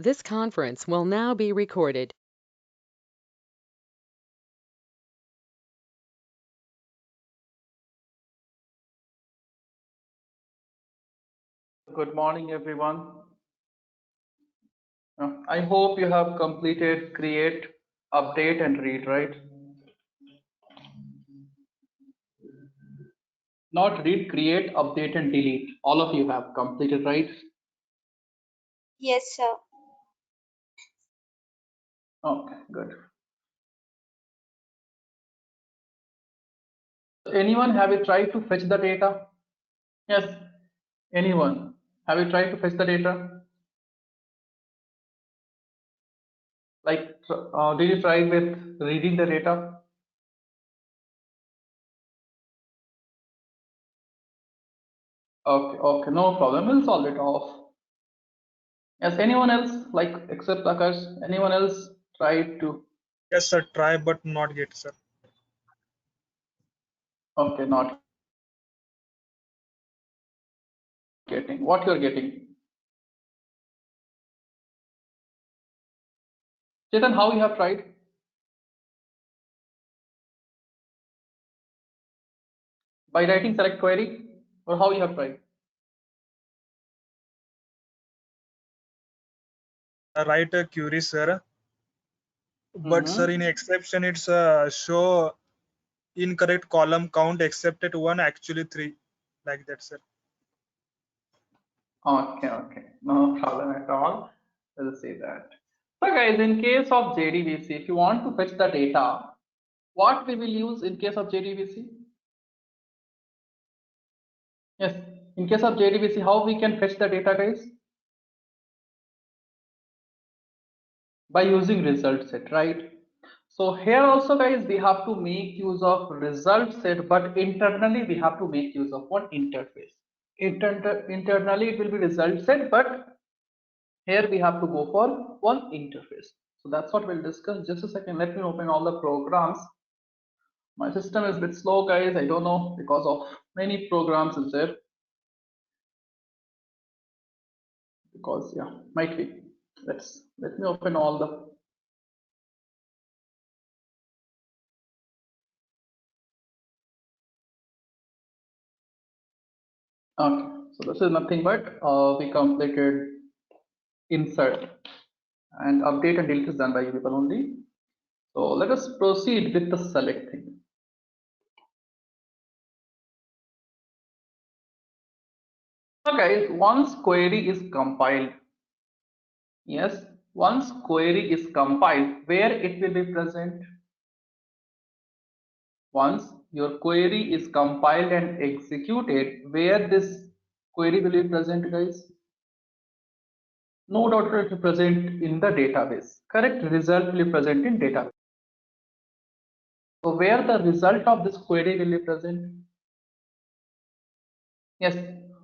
This conference will now be recorded. Good morning, everyone. I hope you have completed create, update, and read, right? Not read, create, update, and delete. All of you have completed, right? Yes, sir. Okay, good. Anyone have you tried to fetch the data? Yes. Anyone? Have you tried to fetch the data? Like, did you try with reading the data? Okay, no problem. We'll solve it off. Yes, anyone else, like except Akash, anyone else tried to? Yes, sir. Try but not get, sir. Okay, not getting. What you're getting? Chetan, how you have tried? By writing select query, or how you have tried? Write a query, sir. But sir, in Mm-hmm. exception, it's show incorrect column count accepted one, actually three, like that, sir. Okay, no problem at all. We'll see that. So guys, in case of JDBC, if you want to fetch the data, what we will use in case of JDBC? Yes, in case of JDBC, how we can fetch the data, guys? By using result set, right? So here also, guys, we have to make use of result set, but internally we have to make use of one interface. Internally it will be result set, but here we have to go for one interface. So that's what we'll discuss. Just a second, let me open all the programs. My system is a bit slow, guys. I don't know, because of many programs is there. Because yeah, might be. Let me open all the. Okay, so this is nothing but we completed insert and update and delete is done by you people only. So let us proceed with the select thing. So guys, once query is compiled, yes, once query is compiled, where it will be present? Once your query is compiled and executed, where this query will be present, guys? No doubt it will be present in the database. Correct? Result will be present in database. So where the result of this query will be present? Yes,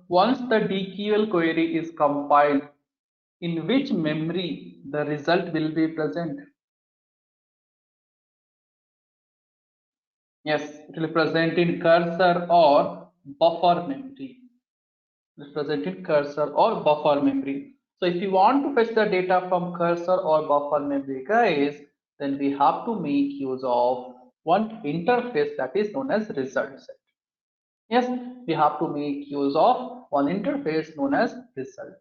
once the DQL query is compiled, in which memory the result will be present? Yes, it will be present in cursor or buffer memory. It is present in cursor or buffer memory. So if you want to fetch the data from cursor or buffer memory, guys, then we have to make use of one interface that is known as result set. Yes, we have to make use of one interface known as result set.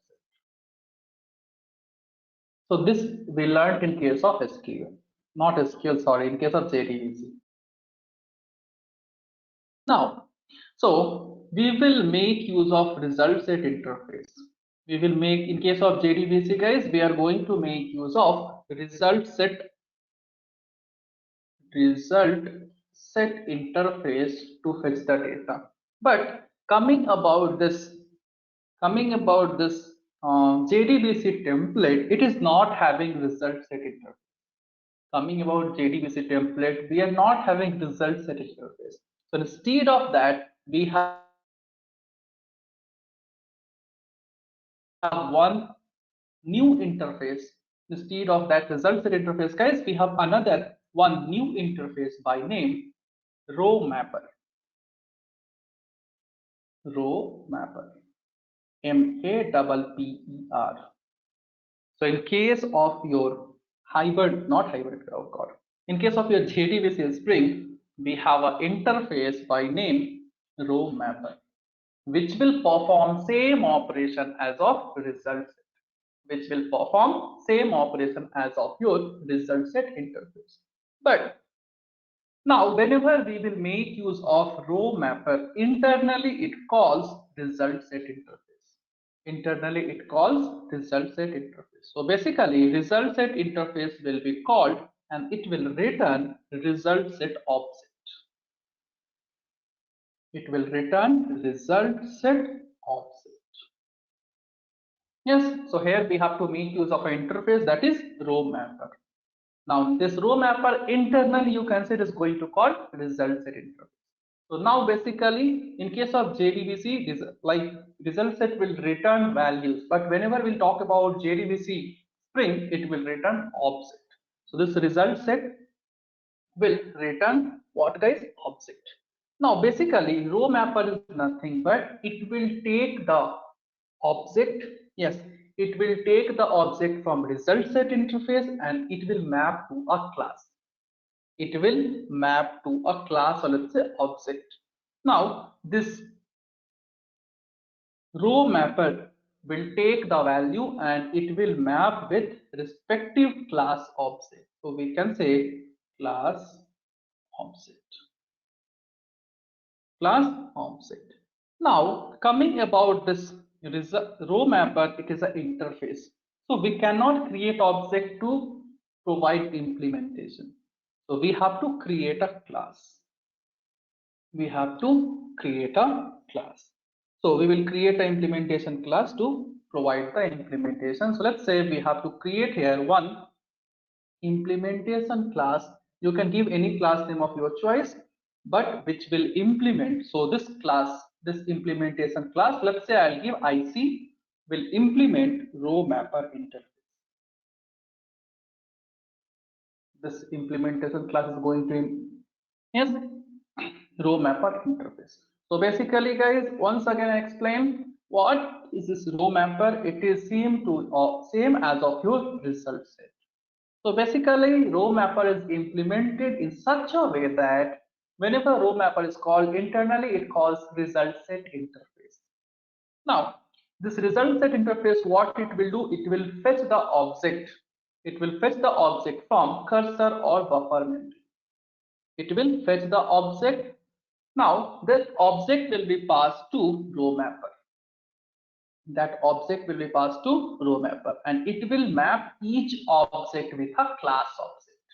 So this we learned in case of SQL, not SQL, sorry, in case of JDBC. Now, so we will make use of result set interface. We will make, in case of JDBC, guys, we are going to make use of result set interface to fetch the data. But coming about this JDBC template, it is not having result set interface. Coming about JDBC template, we are not having result set interface. So instead of that, we have one new interface. Instead of that result set interface, guys, we have another one new interface by name row mapper. Row mapper. MAPPER. So in case of your oh God, in case of your JDBC Spring, we have an interface by name row mapper, which will perform same operation as of result set, which will perform same operation as of your result set interface. But now, whenever we will make use of row mapper, internally it calls result set interface. Internally it calls result set interface. So basically, result set interface will be called and it will return result set object. It will return result set object. Yes, so here we have to make use of an interface that is row mapper. Now this row mapper internally you can say it is going to call result set interface. So now basically in case of JDBC, this like result set will return values, but whenever we'll talk about JDBC Spring, it will return object. So this result set will return what guys? Object. Now basically row mapper is nothing but it will take the object. Yes, it will take the object from result set interface and it will map to a class. It will map to a class or let's say object. Now this row mapper will take the value and it will map with respective class object. So we can say class object. Class object. Now coming about this row mapper, it is an interface. So we cannot create object to provide implementation. So we have to create a class. We have to create a class. So we will create an implementation class to provide the implementation. So let's say we have to create here one implementation class. You can give any class name of your choice, but which will implement. So this class, this implementation class, let's say I'll give IC, will implement row mapper interface. This implementation class is going to, yes, row mapper interface. So basically guys, once again I explain what is this row mapper. It is same as of your result set. So basically row mapper is implemented in such a way that whenever row mapper is called internally, it calls result set interface. Now this result set interface, what it will do, it will fetch the object. It will fetch the object from cursor or buffer memory. It will fetch the object. Now this object will be passed to row mapper. That object will be passed to row mapper and it will map each object with a class object.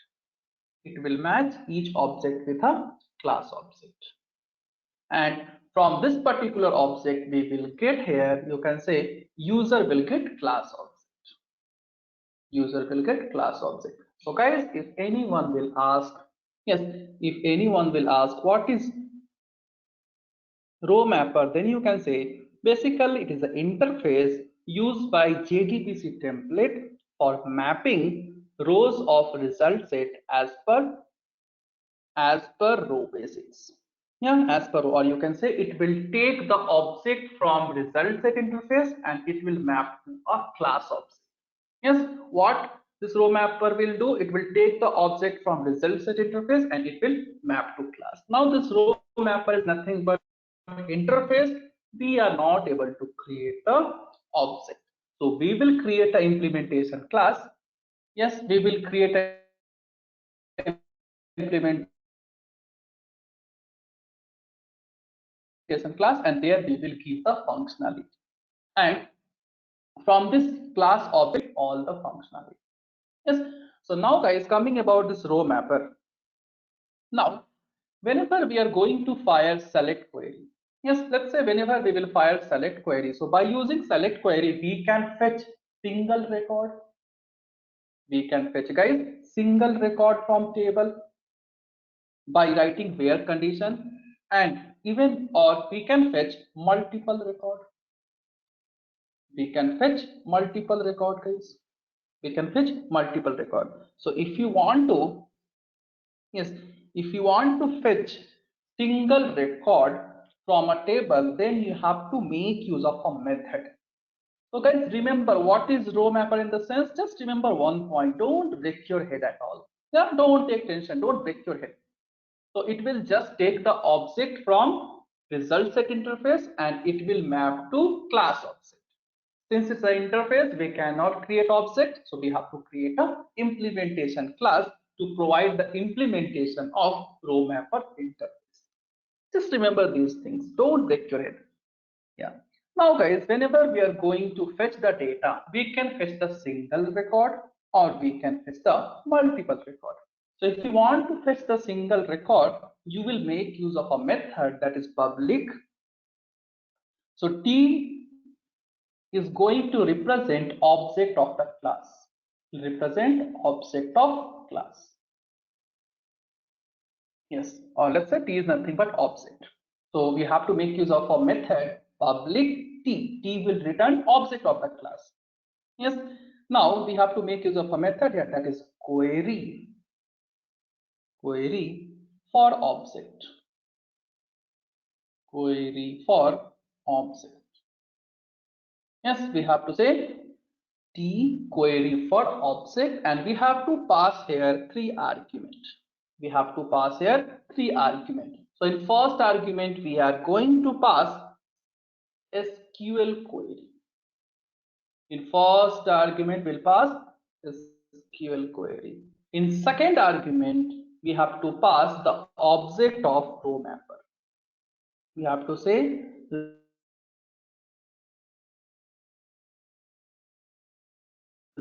It will match each object with a class object. And from this particular object we will get here, you can say user will get class object. User will get class object. So guys, if anyone will ask, yes, if anyone will ask what is row mapper, then you can say basically it is an interface used by JDBC template for mapping rows of result set as per row basis. Yeah, as per row, or you can say it will take the object from result set interface and it will map to a class object. Yes, what this row mapper will do, it will take the object from result set interface and it will map to class. Now this row mapper is nothing but interface. We are not able to create the object. So we will create an implementation class. Yes, we will create an implementation class and there we will keep the functionality. And from this class object all the functionality. Yes, so now guys, coming about this row mapper. Now whenever we are going to fire select query, yes, let's say whenever we will fire select query, so by using select query we can fetch single record. We can fetch guys single record from table by writing where condition, and even or we can fetch multiple record. We can fetch multiple record guys. We can fetch multiple record. So if you want to, yes, if you want to fetch single record from a table, then you have to make use of a method. So guys, remember what is row mapper in the sense, just remember one point, don't break your head at all. Yeah, don't take tension, don't break your head. So it will just take the object from result set interface and it will map to class object. Since it's an interface, we cannot create object, so we have to create a implementation class to provide the implementation of row mapper interface. Just remember these things, don't break your head. Yeah. Now guys, whenever we are going to fetch the data, we can fetch the single record or we can fetch the multiple record. So if you want to fetch the single record, you will make use of a method that is public. So T is going to represent object of the class. Represent object of class. Yes, or let's say T is nothing but object. So we have to make use of a method public T. T will return object of the class. Yes. Now we have to make use of a method here that is query. Query for object. Query for object. Yes, we have to say T query for object and we have to pass here 3 arguments. We have to pass here 3 arguments. So in first argument we are going to pass SQL query. In first argument we'll pass SQL query. In second argument we have to pass the object of row mapper. We have to say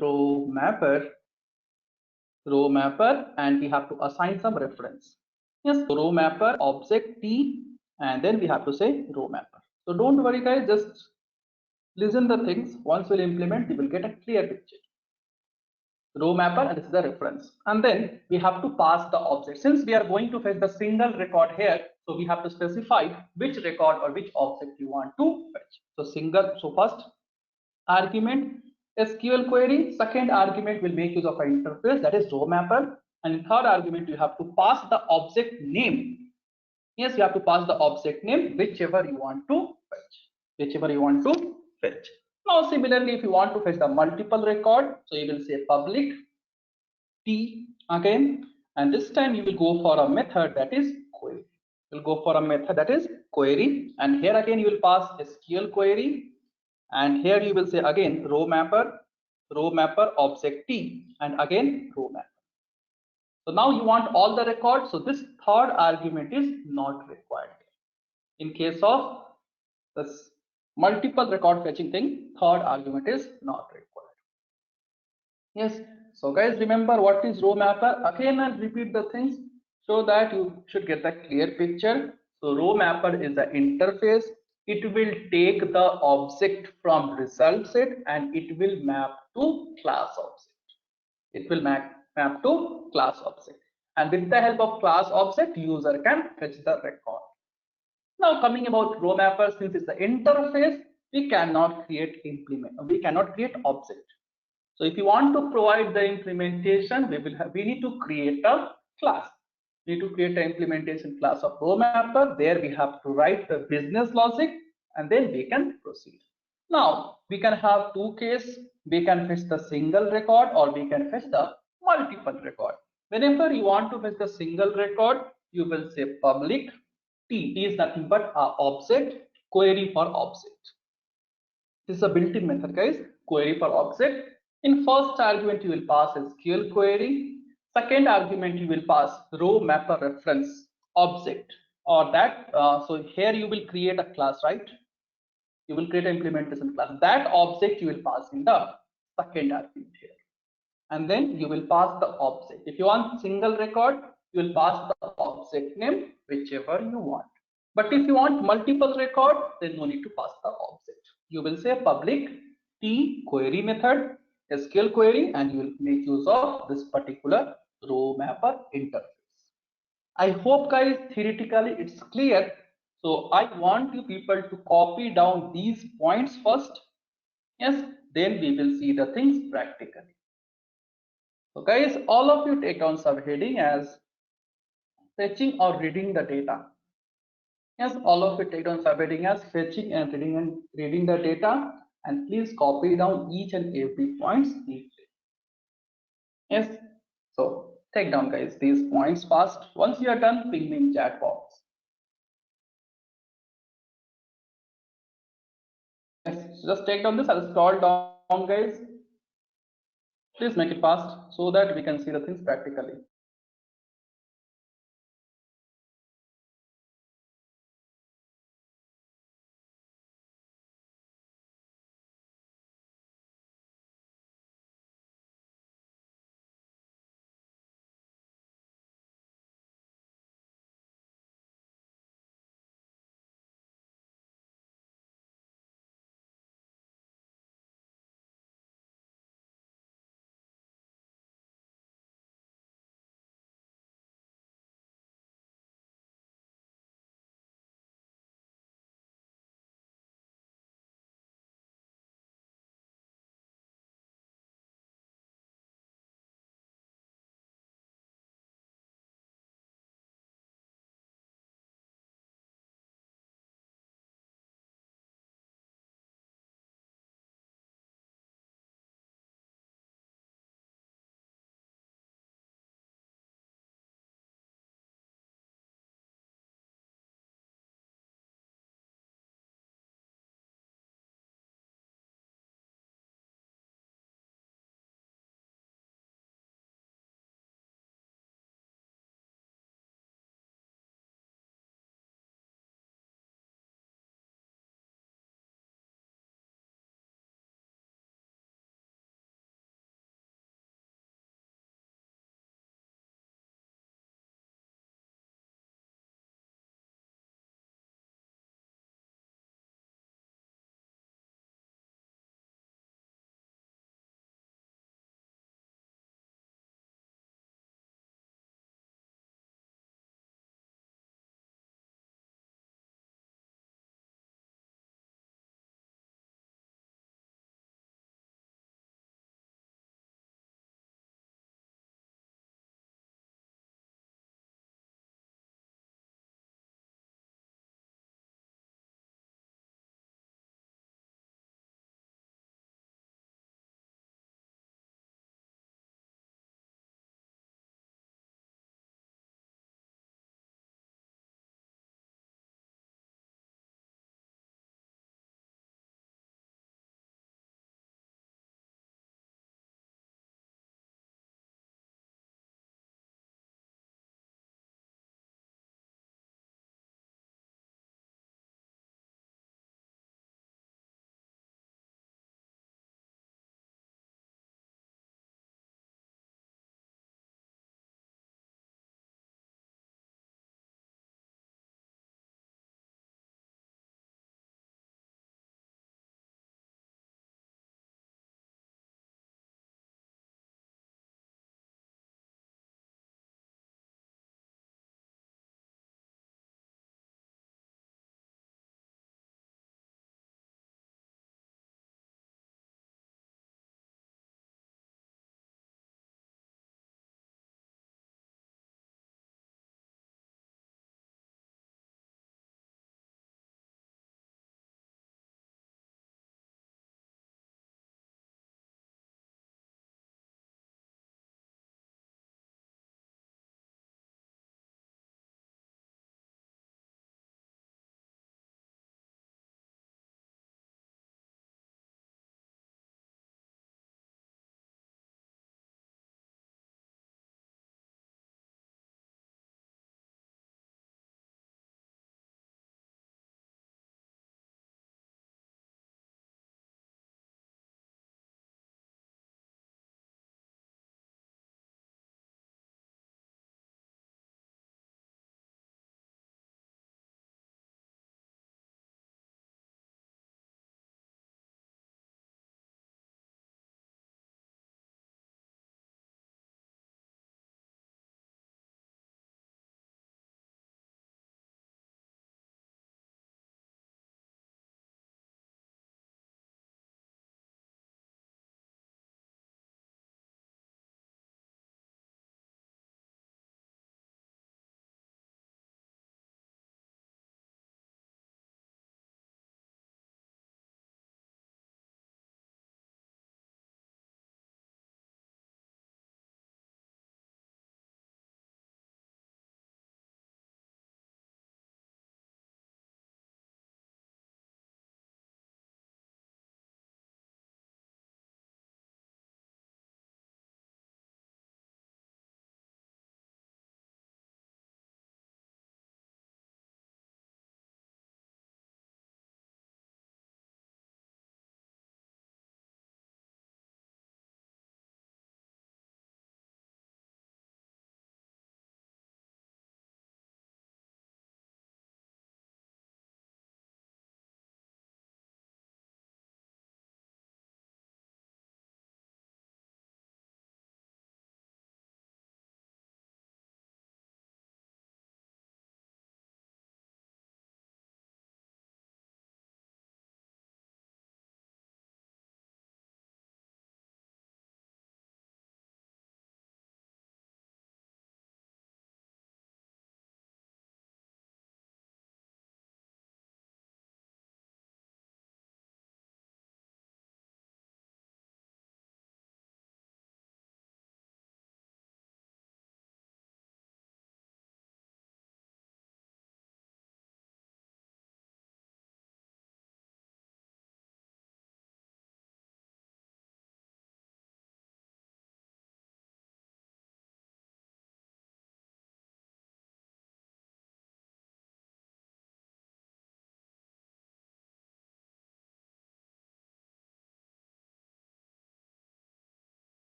row mapper and we have to assign some reference. Yes, row mapper object T and then we have to say row mapper. So don't worry guys, just listen the things. Once we'll implement, you will get a clear picture. Row mapper and this is the reference. And then we have to pass the object. Since we are going to fetch the single record here, so we have to specify which record or which object you want to fetch. So first argument SQL query, second argument will make use of an interface that is row mapper, and in third argument you have to pass the object name. Yes, you have to pass the object name whichever you want to fetch. Now similarly, if you want to fetch the multiple record, so you will say public T again, and this time you will go for a method that is query. You'll go for a method that is query, and here again you will pass SQL query, and here you will say again row mapper object T, and again row mapper. So now you want all the records, so this third argument is not required. In case of this multiple record fetching thing, third argument is not required. Yes, so guys, remember what is row mapper. Again I'll repeat the things so that you should get the clear picture. So row mapper is the interface. It will take the object from result set and it will map to class object. It will map to class object, and with the help of class object user can fetch the record. Now coming about row mapper, since it's the interface, we cannot create object. So if you want to provide the implementation, we need to create a class. We need to create an implementation class of row mapper. There we have to write the business logic and then we can proceed. Now we can have two cases. We can fetch the single record or we can fetch the multiple record. Whenever you want to fetch the single record, you will say public T. T is nothing but object query for object. This is a built-in method, guys. Query for object. In first argument, you will pass SQL query. Second argument, you will pass row mapper reference object or that. So here you will create a class, right? You will create an implementation class. That object you will pass in the second argument here. And then you will pass the object. If you want single record, you will pass the object name, whichever you want. But if you want multiple record, then no need to pass the object. You will say public T query method, SQL query, and you will make use of this particular row mapper interface. I hope guys theoretically it's clear. So I want you people to copy down these points first. Yes, then we will see the things practically. So guys, all of you take down subheading as fetching or reading the data. Yes, all of you take down subheading as fetching and reading the data. and please copy down each and every points neatly. Yes. So take down guys these points fast. Once you are done, ping me in chat box. Yes, just take down this. I'll scroll down guys. Please make it fast so that we can see the things practically.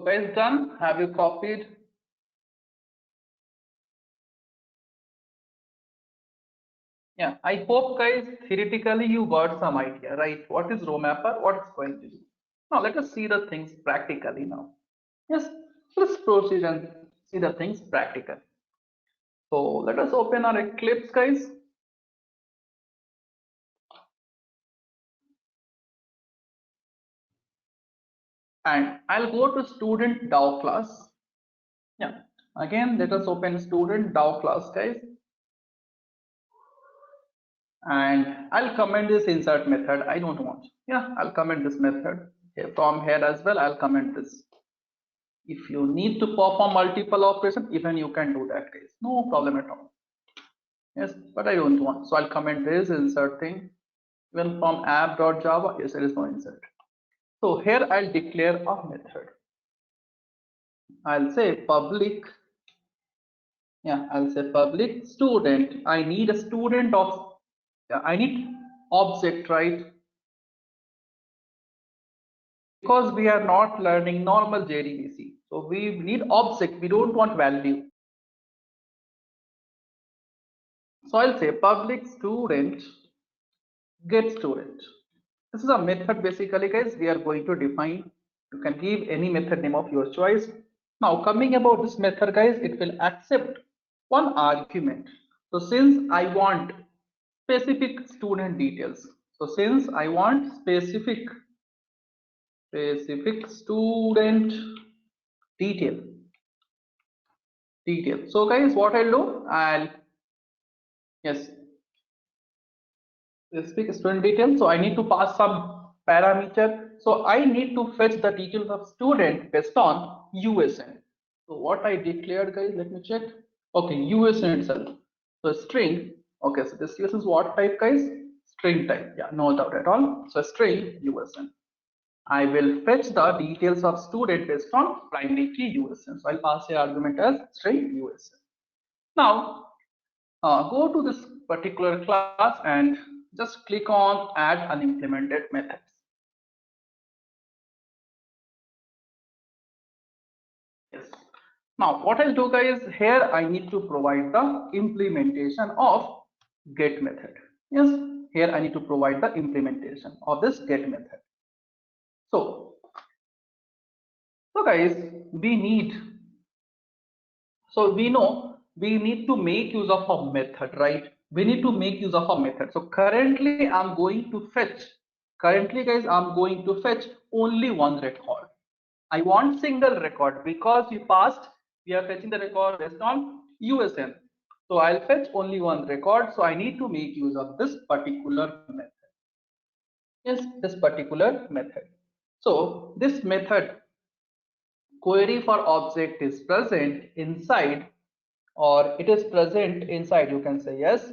Guys, done? Have you copied? Yeah, I hope guys theoretically you got some idea, right? What is row mapper? What it's going to do? Now let us see the things practically now. Yes, let's proceed and see the things practically. So let us open our Eclipse, guys. And I'll go to student DAO class. Yeah, again, let us open student DAO class, guys. And I'll comment this insert method. I don't want. Yeah, I'll comment this method. Okay, from here as well, I'll comment this. If you need to perform multiple operations, even you can do that, guys. No problem at all. Yes, but I don't want. So I'll comment this insert thing. Even from app.java, yes, there is no insert. So here I'll declare a method. I'll say public. Yeah, I'll say public student. I need a student of. Yeah, I need object, right? Because we are not learning normal JDBC. So we need object. We don't want value. So I'll say public student get student. This is a method basically, guys. We are going to define. You can give any method name of your choice. Now coming about this method, guys, it will accept one argument. So since I want specific student details, so since I want specific student detail. So guys, what I'll do, yes, specific student detail. So I need to pass some parameter. So I need to fetch the details of student based on USN. So what I declared, guys, let me check. Okay, USN itself. So string. Okay, so this USN is what type, guys? String type. Yeah, no doubt at all. So string USN. I will fetch the details of student based on primary key USN. So I'll pass the argument as string USN. Now go to this particular class and just click on add unimplemented methods. Yes. Now what I'll do, guys, here I need to provide the implementation of get method. Yes, here I need to provide the implementation of this get method. So, guys, we need, so we know we need to make use of a method, right? We need to make use of a method. So currently I'm going to fetch, guys, I'm going to fetch only one record. I want single record because we are fetching the record based on USN. So I'll fetch only one record. So I need to make use of this particular method. Yes, this particular method. So this method query for object is present inside, or it is present inside, you can say yes,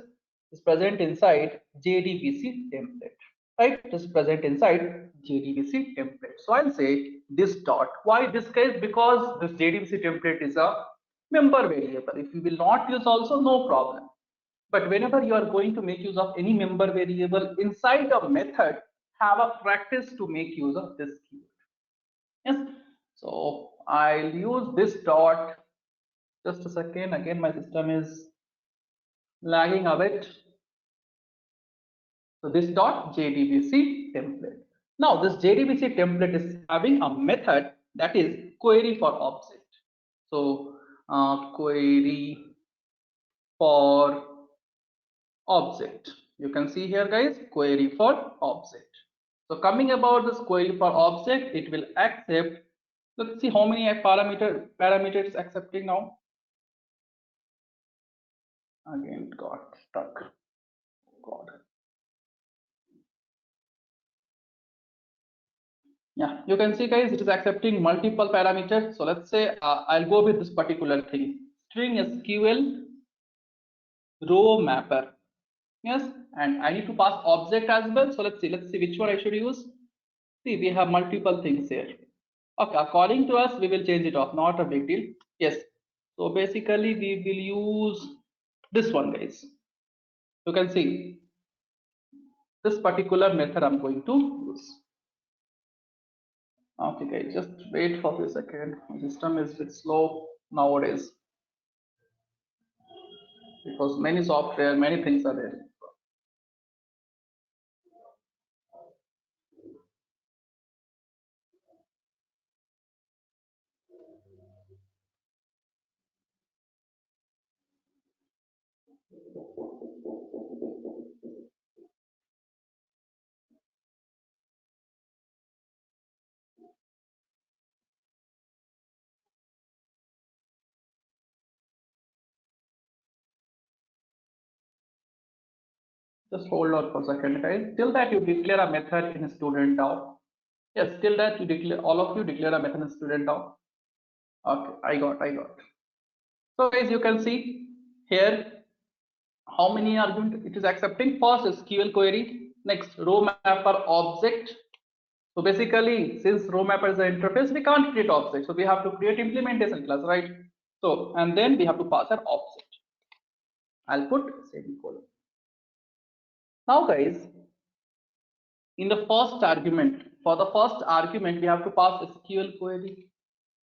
is present inside JDBC template, right? It is present inside JDBC template. So I'll say this dot. Why this case? Because this JDBC template is a member variable. If you will not use also, no problem. But whenever you are going to make use of any member variable inside a method, have a practice to make use of this keyword. Yes. So I'll use this dot. Just a second. Again, my system is lagging a bit. So this dot JDBC template. Now this JDBC template is having a method that is query for object. So query for object. You can see here, guys, query for object. So coming about this query for object, it will accept. Let's see how many parameters accepting now. Again, got stuck. God. Yeah, you can see, guys, it is accepting multiple parameters. So let's say I'll go with this particular thing, string SQL row mapper. Yes, and I need to pass object as well. So let's see which one I should use. See, we have multiple things here. Okay, according to us, we will change it off. Not a big deal. Yes. So basically, we will use this one, guys. You can see this particular method I'm going to use. Okay, guys, just wait for a second. My system is a bit slow nowadays because many software, many things are there. Just hold on for a second, guys. Till that you declare a method in student now. Yes, till that you declare, all of you declare a method in student now. Okay, I got. So guys, you can see here how many arguments it is accepting. First SQL query, next row mapper object. So basically, since row mapper is the interface, we can't create object. So we have to create implementation class, right? So and then we have to pass an object. I'll put semicolon. Now guys, in the first argument, for the first argument, we have to pass SQL query.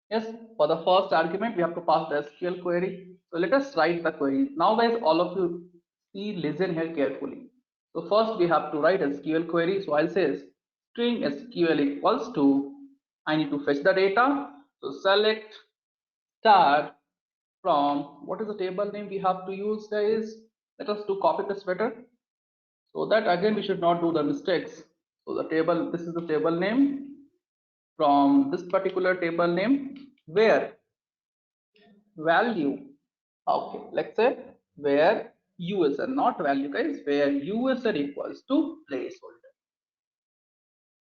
Yes, for the first argument, we have to pass the SQL query. So let us write the query. Now guys, all of you see, listen here carefully. So first we have to write SQL query. So I'll say string SQL equals to, I need to fetch the data. So select star from, what is the table name we have to use guys? Let us do copy paste better. So that again we should not do the mistakes. So the table, this is the table name. From this particular table name, where value, okay, let's say where user, not value guys, where user equals to placeholder,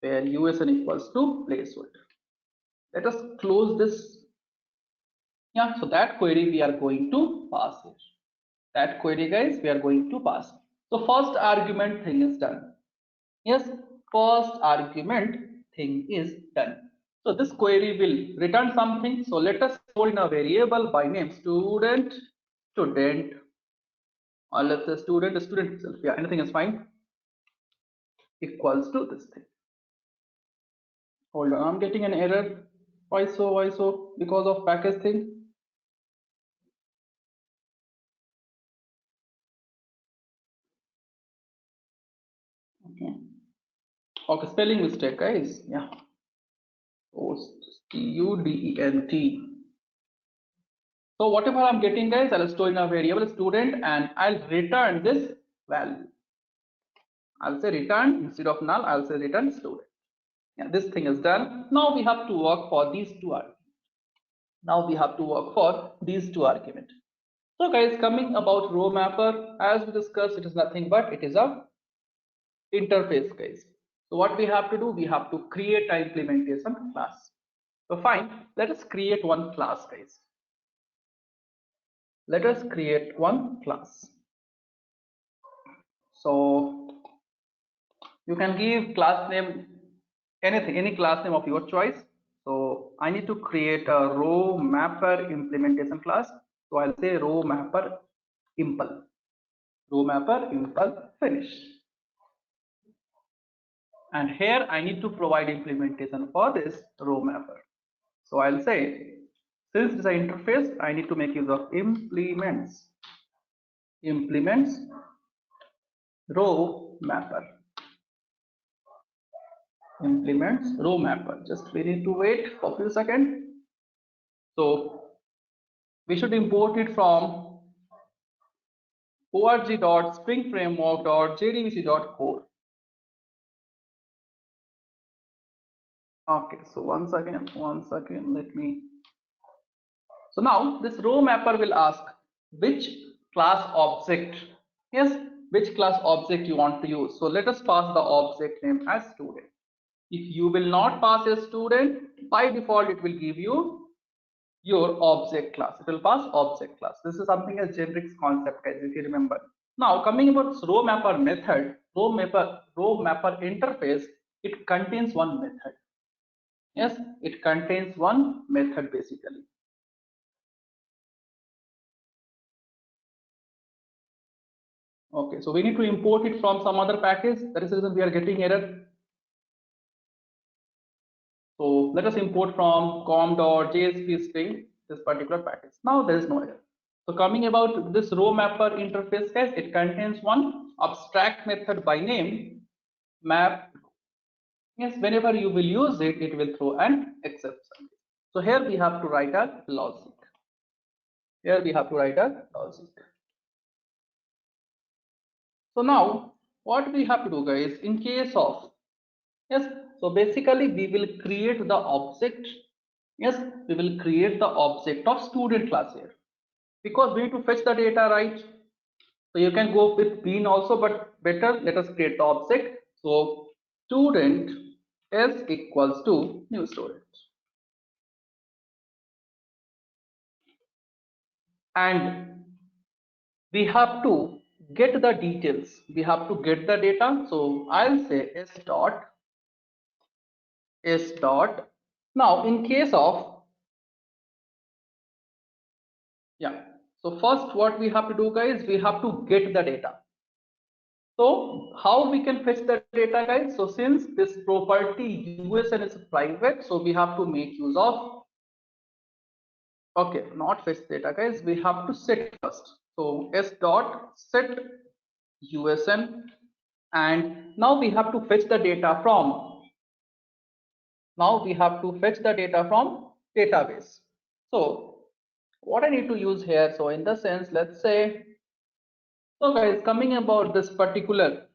where user equals to placeholder. Let us close this. Yeah, so that query we are going to pass here. That query guys we are going to pass. So first argument thing is done. Yes, first argument thing is done. So this query will return something. So let us store in a variable by name student, or let's say student itself. Yeah, anything is fine. Equals to this thing. Hold on, I'm getting an error. Why so? Why so? Because of package thing. Okay. Okay, spelling mistake, guys. Yeah. student. So whatever I'm getting, guys, I'll store in a variable student and I'll return this value. I'll say return instead of null. I'll say return student. Yeah, this thing is done. Now we have to work for these two arguments. Now we have to work for these two arguments. So guys, coming about row mapper, as we discussed, it is nothing but it is a interface, guys. So what we have to do, we have to create an implementation class. So fine, let us create one class, guys. Let us create one class. So you can give class name anything, any class name of your choice. So I need to create a row mapper implementation class. So I'll say row mapper impl. Row mapper impl finish. And here I need to provide implementation for this row mapper. So I'll say, since it's an interface, I need to make use of implements row mapper. Implements row mapper. Just we need to wait for a few seconds. So we should import it from org.springframework.jdbc.core. Okay, so one second, let me. So now this row mapper will ask which class object, yes, which class object you want to use. So let us pass the object name as student. If you will not pass a student, by default it will give you your object class. It will pass object class. This is something as generic concept, guys, if you remember. Now coming about row mapper method, row mapper interface, it contains one method. Yes, it contains one method basically. Okay, so we need to import it from some other package. That is the reason we are getting error. So let us import from com.jsp string this particular package. Now there is no error. So coming about this row mapper interface, guys, it contains one abstract method by name map. Yes, whenever you will use it, it will throw an exception. So here we have to write a logic. Here we have to write a logic. So now what we have to do, guys, in case of, yes, so basically we will create the object. Yes, we will create the object of student class here because we need to fetch the data, right? So you can go with bean also, but better let us create the object. So student is equals to new student, and we have to get the details. We have to get the data. So I'll say s dot. Now in case of, yeah. So first what we have to do, guys, we have to get the data. So how we can fetch the data, guys? So since this property USN is private, so we have to make use of, okay, not fetch data, guys. We have to set first. So s dot set USN, and now we have to fetch the data from, database. So what I need to use here, so in the sense, let's say, so guys, coming about this particular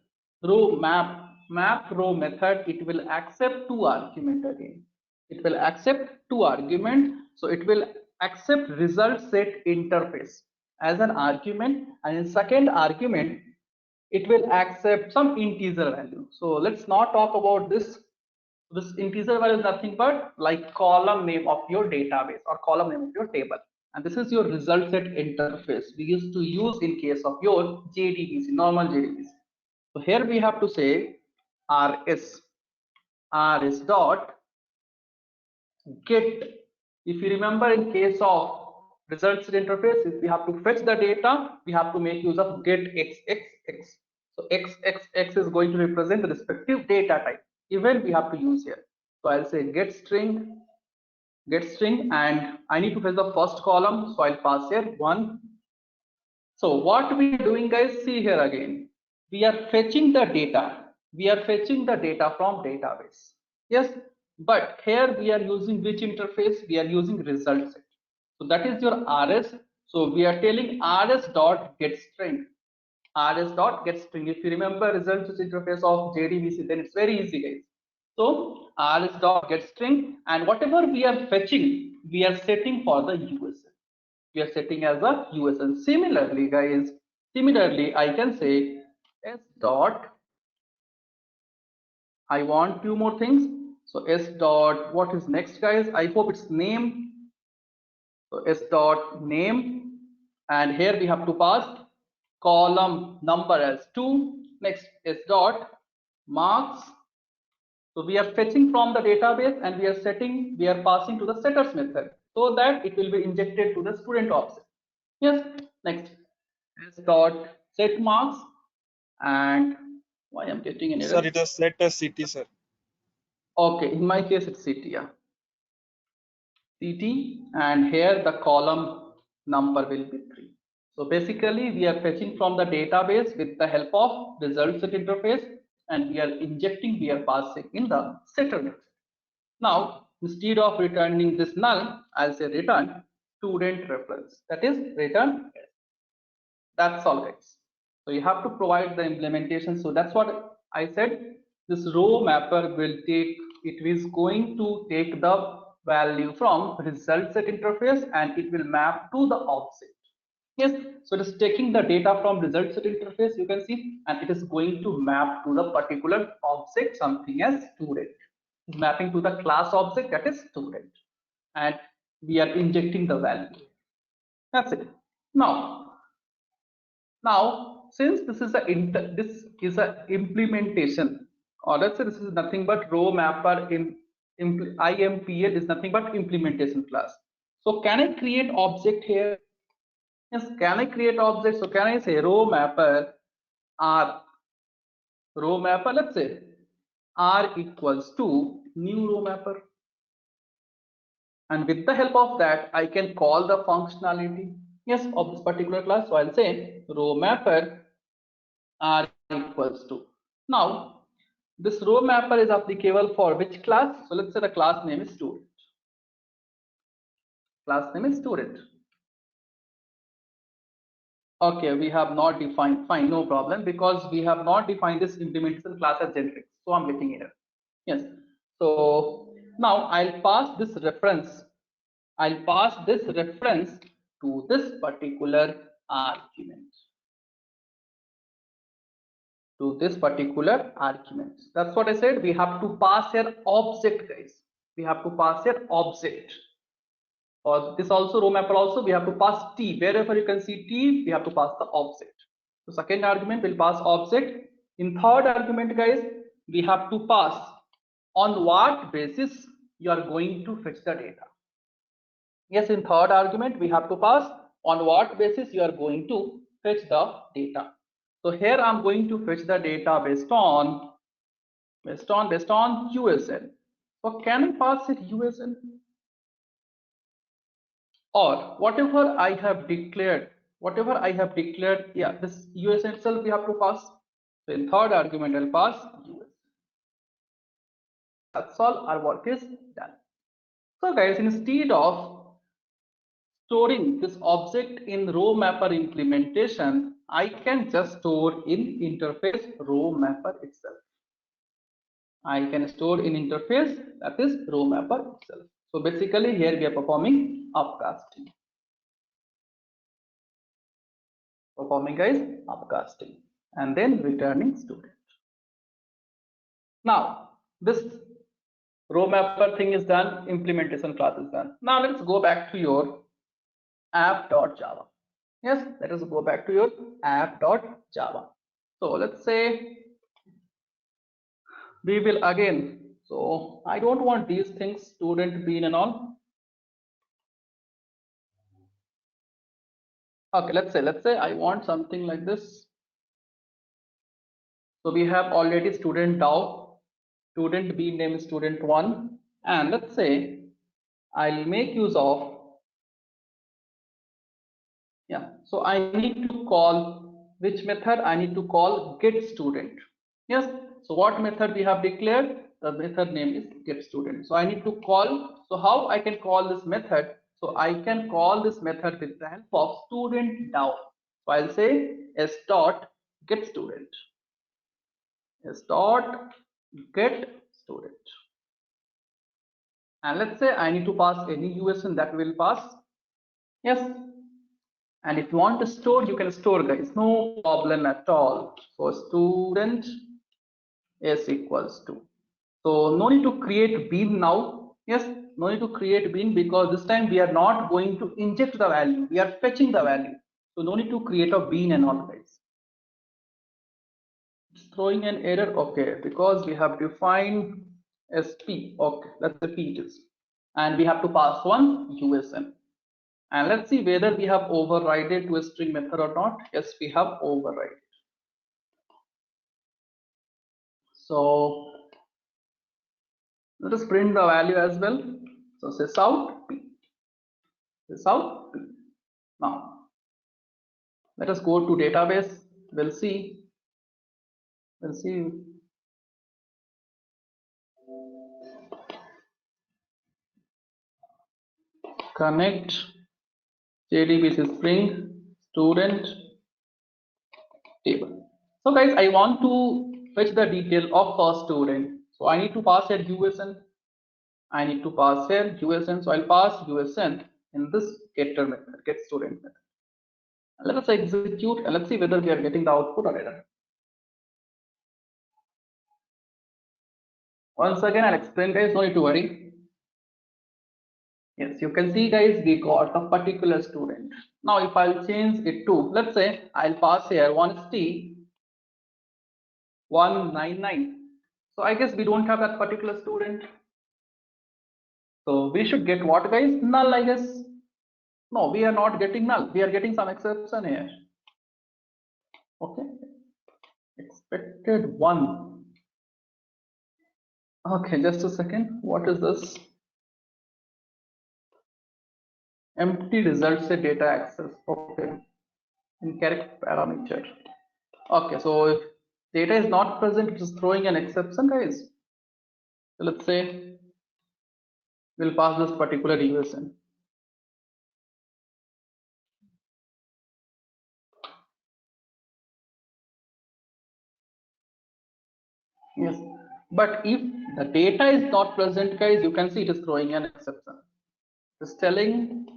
row map row method, it will accept two argument again. It will accept two argument. So it will accept result set interface as an argument, and in second argument, it will accept some integer value. So let's not talk about this. This integer value is nothing but like column name of your database or column name of your table. And this is your result set interface we used to use in case of your JDBC, normal JDBC. So here we have to say rs dot get. If you remember, in case of result set interface, if we have to fetch the data, we have to make use of get xxx. So xxx is going to represent the respective data type. Even we have to use here. So I'll say get string, and I need to fetch the first column. So I'll pass here 1. So what we are doing, guys, see here again. We are fetching the data. We are fetching the data from database. Yes, but here we are using which interface? We are using result set. So that is your rs. So we are telling rs dot get string. Rs dot get string. If you remember result set interface of JDBC, then it's very easy, guys. So rs dot get string, and whatever we are fetching, we are setting for the USN. We are setting as a USN. Similarly, guys, I can say s dot, I want few more things. So s dot, what is next, guys? I hope it's name. So s dot name, and here we have to pass column number as 2. Next s dot marks. So we are fetching from the database and we are passing to the setters method so that it will be injected to the student object. Yes. Next s dot set marks, and why I'm getting an Sir, error? it has set a city, sir. Okay, in my case it's city, yeah. CT, and here the column number will be 3. So basically we are fetching from the database with the help of result set interface, and we are passing in the setter method. Now instead of returning this null, I'll say return student reference, that is return. That's all, guys. So you have to provide the implementation. So that's what I said. This row mapper will take, it is going to take the value from result set interface and it will map to the object. Yes, so it is taking the data from result set interface, you can see, and it is going to map to the particular object, something as student. It's mapping to the class object, that is student, and we are injecting the value. That's it. Now, since this is a implementation, or let's say this is nothing but row mapper in IMPL is nothing but implementation class. So can I create object here? Yes, can I create object? So can I say row mapper R, let's say R equals to new row mapper. and with the help of that I can call the functionality, yes, of this particular class. So I'll say row mapper are equals to. Now this row mapper is applicable for which class? So let's say the class name is student. Class name is student. Okay, we have not defined, fine, no problem, because we have not defined this implementation class as generic. So I'm getting here. Yes. So now I'll pass this reference. I'll pass this reference to this particular argument. To this particular argument. That's what I said. We have to pass here object, guys. We have to pass here object. Or this also row mapper also we have to pass t. Wherever you can see t, we have to pass the object. So second argument will pass object. In third argument, guys, we have to pass on what basis you are going to fetch the data. Yes, in third argument we have to pass on what basis you are going to fetch the data. So here I'm going to fetch the data based on USN. So can I pass it USN? Or whatever I have declared, yeah, this US itself we have to pass. So in third argument I'll pass US. That's all, our work is done. So guys, instead of storing this object in row mapper implementation, I can just store in interface row mapper itself. I can store in interface, that is row mapper itself. So basically here we are performing upcasting. Guys, upcasting and then returning student. Now this row mapper thing is done, implementation class is done. Now let's go back to your app.java. Yes, let us go back to your app.java. So let's say we will again, so I don't want these things, student bean and all. Okay, let's say I want something like this. So we have already student DAO, student bean name is student1, and let's say I'll make use of, yeah, so I need to call which method? I need to call get student. Yes, so what method we have declared? The method name is get student. So I need to call, so how I can call this method? So I can call this method with the help of student DAO. So I'll say s dot get student, s dot get student. And let's say I need to pass any USN, that will pass. Yes, and if you want to store, you can store, guys, no problem at all. So student is equals to, so no need to create bean now. Yes, no need to create bean, because this time we are not going to inject the value, we are fetching the value. So no need to create a bean and all, guys. It's throwing an error, okay, because we have defined sp, okay, let's repeat this, and we have to pass one USN. And let's see whether we have overridden to a string method or not. Yes, we have overridden. So let us print the value as well. So sys out p. Sys out p. Now let us go to database. We'll see. Connect JDBC Spring student table. So guys, I want to fetch the detail of first student. So I need to pass here USN. I need to pass here USN. So I'll pass USN in this getter method, get student method. Let us execute and let's see whether we are getting the output or error. Once again, I'll explain, guys, no need to worry. Yes, you can see, guys, we got a particular student. Now if I'll change it to, let's say I'll pass here 1ST199. So I guess we don't have that particular student. So we should get what, guys? Null, I guess. No, we are not getting null. We are getting some exception here. Okay. Expected 1. Okay, just a second. What is this? empty result set data access. Okay, incorrect parameter. Okay, so if data is not present, it is throwing an exception, guys. So let's say we'll pass this particular USN. Yes, but if the data is not present, guys, you can see it is throwing an exception. It's telling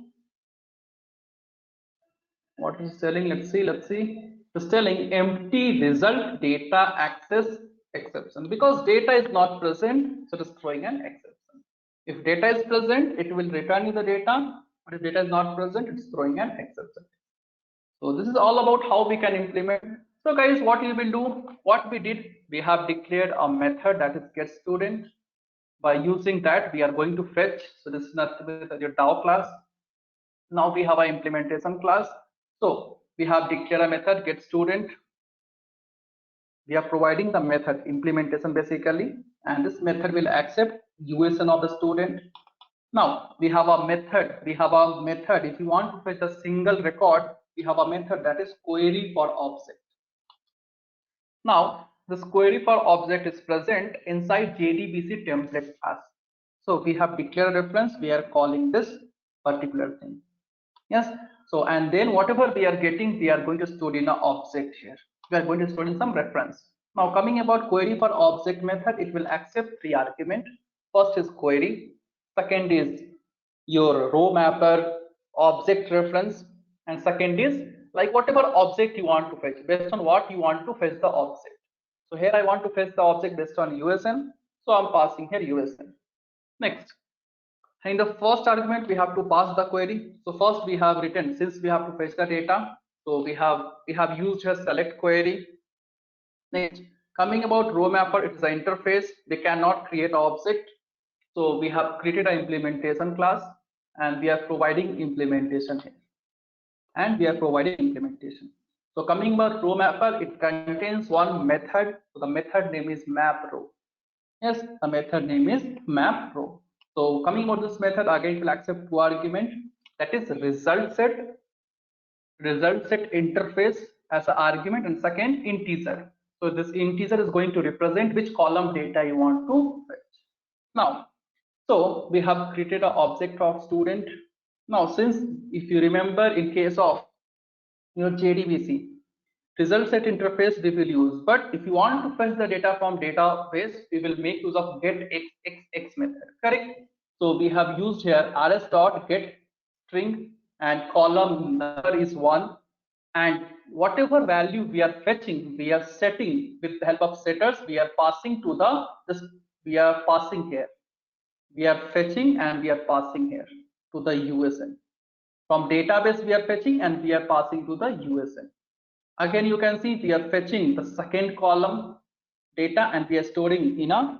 what is telling. Let's see. It's telling empty result data access exception because data is not present, so it is throwing an exception. If data is present, it will return you the data, but if data is not present, it's throwing an exception. So this is all about how we can implement. So guys, what you will do, what we did, we have declared a method that is get student. By using that, we are going to fetch. So this is nothing but your DAO class. Now we have an implementation class. So we have declared a method get student. We are providing the method implementation basically, and this method will accept USN of the student. Now we have a method. If you want to fetch a single record, we have a method that is query for object. Now this query for object is present inside JDBC template class. So we have declared a reference. We are calling this particular thing. Yes. So and then whatever we are getting, we are going to store in an object here. We are going to store in some reference. Now coming about query for object method, it will accept three arguments. First is query. Second is your row mapper object reference, and second is like whatever object you want to fetch based on what you want to fetch the object. So here I want to fetch the object based on USN, so I'm passing here USN. Next, in the first argument we have to pass the query. So first we have written, since we have to fetch the data, so we have used a select query. Next, coming about row mapper, it is an interface. They cannot create object. So we have created an implementation class and we are providing implementation here. So coming about row mapper, it contains one method. So the method name is map row. Yes, the method name is map row. So coming about this method, again it will accept two arguments. That is result set interface as an argument, and second integer. So this integer is going to represent which column data you want to fetch. Now, so we have created an object of student. Now, since if you remember in case of your JDBC, result set interface we will use, but if you want to fetch the data from database, we will make use of get xxx method, correct? So we have used here rs dot get string and column number is 1, and whatever value we are fetching, we are setting with the help of setters, we are passing to the this we are passing here, we are fetching and we are passing here to the USN. From database we are fetching and we are passing to the USN. Again, you can see we are fetching the second column data and we are storing in a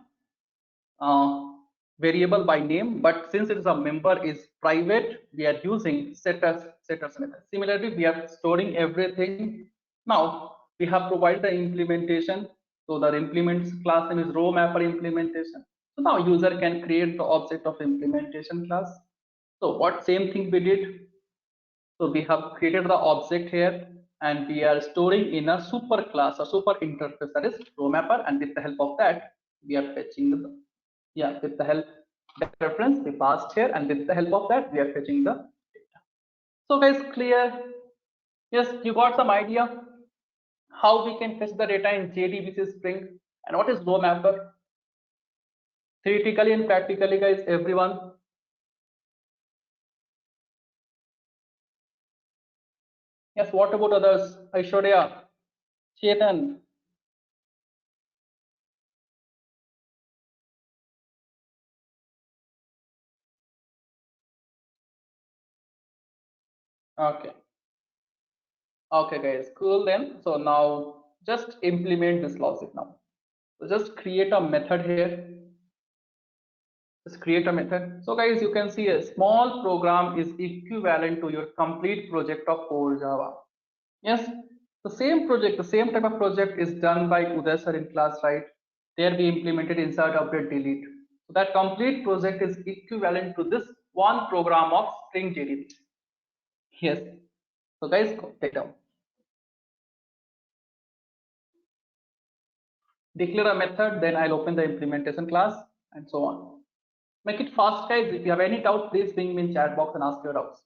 variable by name, but since it is a member is private, we are using setters method. Similarly, we are storing everything. Now we have provided the implementation. So the implements class name is row mapper implementation. So now user can create the object of implementation class. So what same thing we did? So we have created the object here and we are storing in a super class or super interface, that is row mapper, and with the help of that we are fetching the with the help that reference we passed here, and with the help of that we are fetching the data. So guys, clear? Yes, you got some idea how we can fetch the data in JDBC Spring, and what is row mapper? Theoretically and practically, guys, everyone. Yes, what about others? Aishwarya, Chetan. Okay. Okay, guys, cool then. So now just implement this logic now. So just create a method here. Just create a method. So guys, you can see a small program is equivalent to your complete project of core Java. Yes, the same project, the same type of project is done by Uday sir in class, right? There we implemented insert, update, delete. So that complete project is equivalent to this one program of string JDBC. Yes. So guys, take down. Declare a method, then I'll open the implementation class and so on. Make it fast, guys. If you have any doubt, please ping me in chat box and ask your doubts.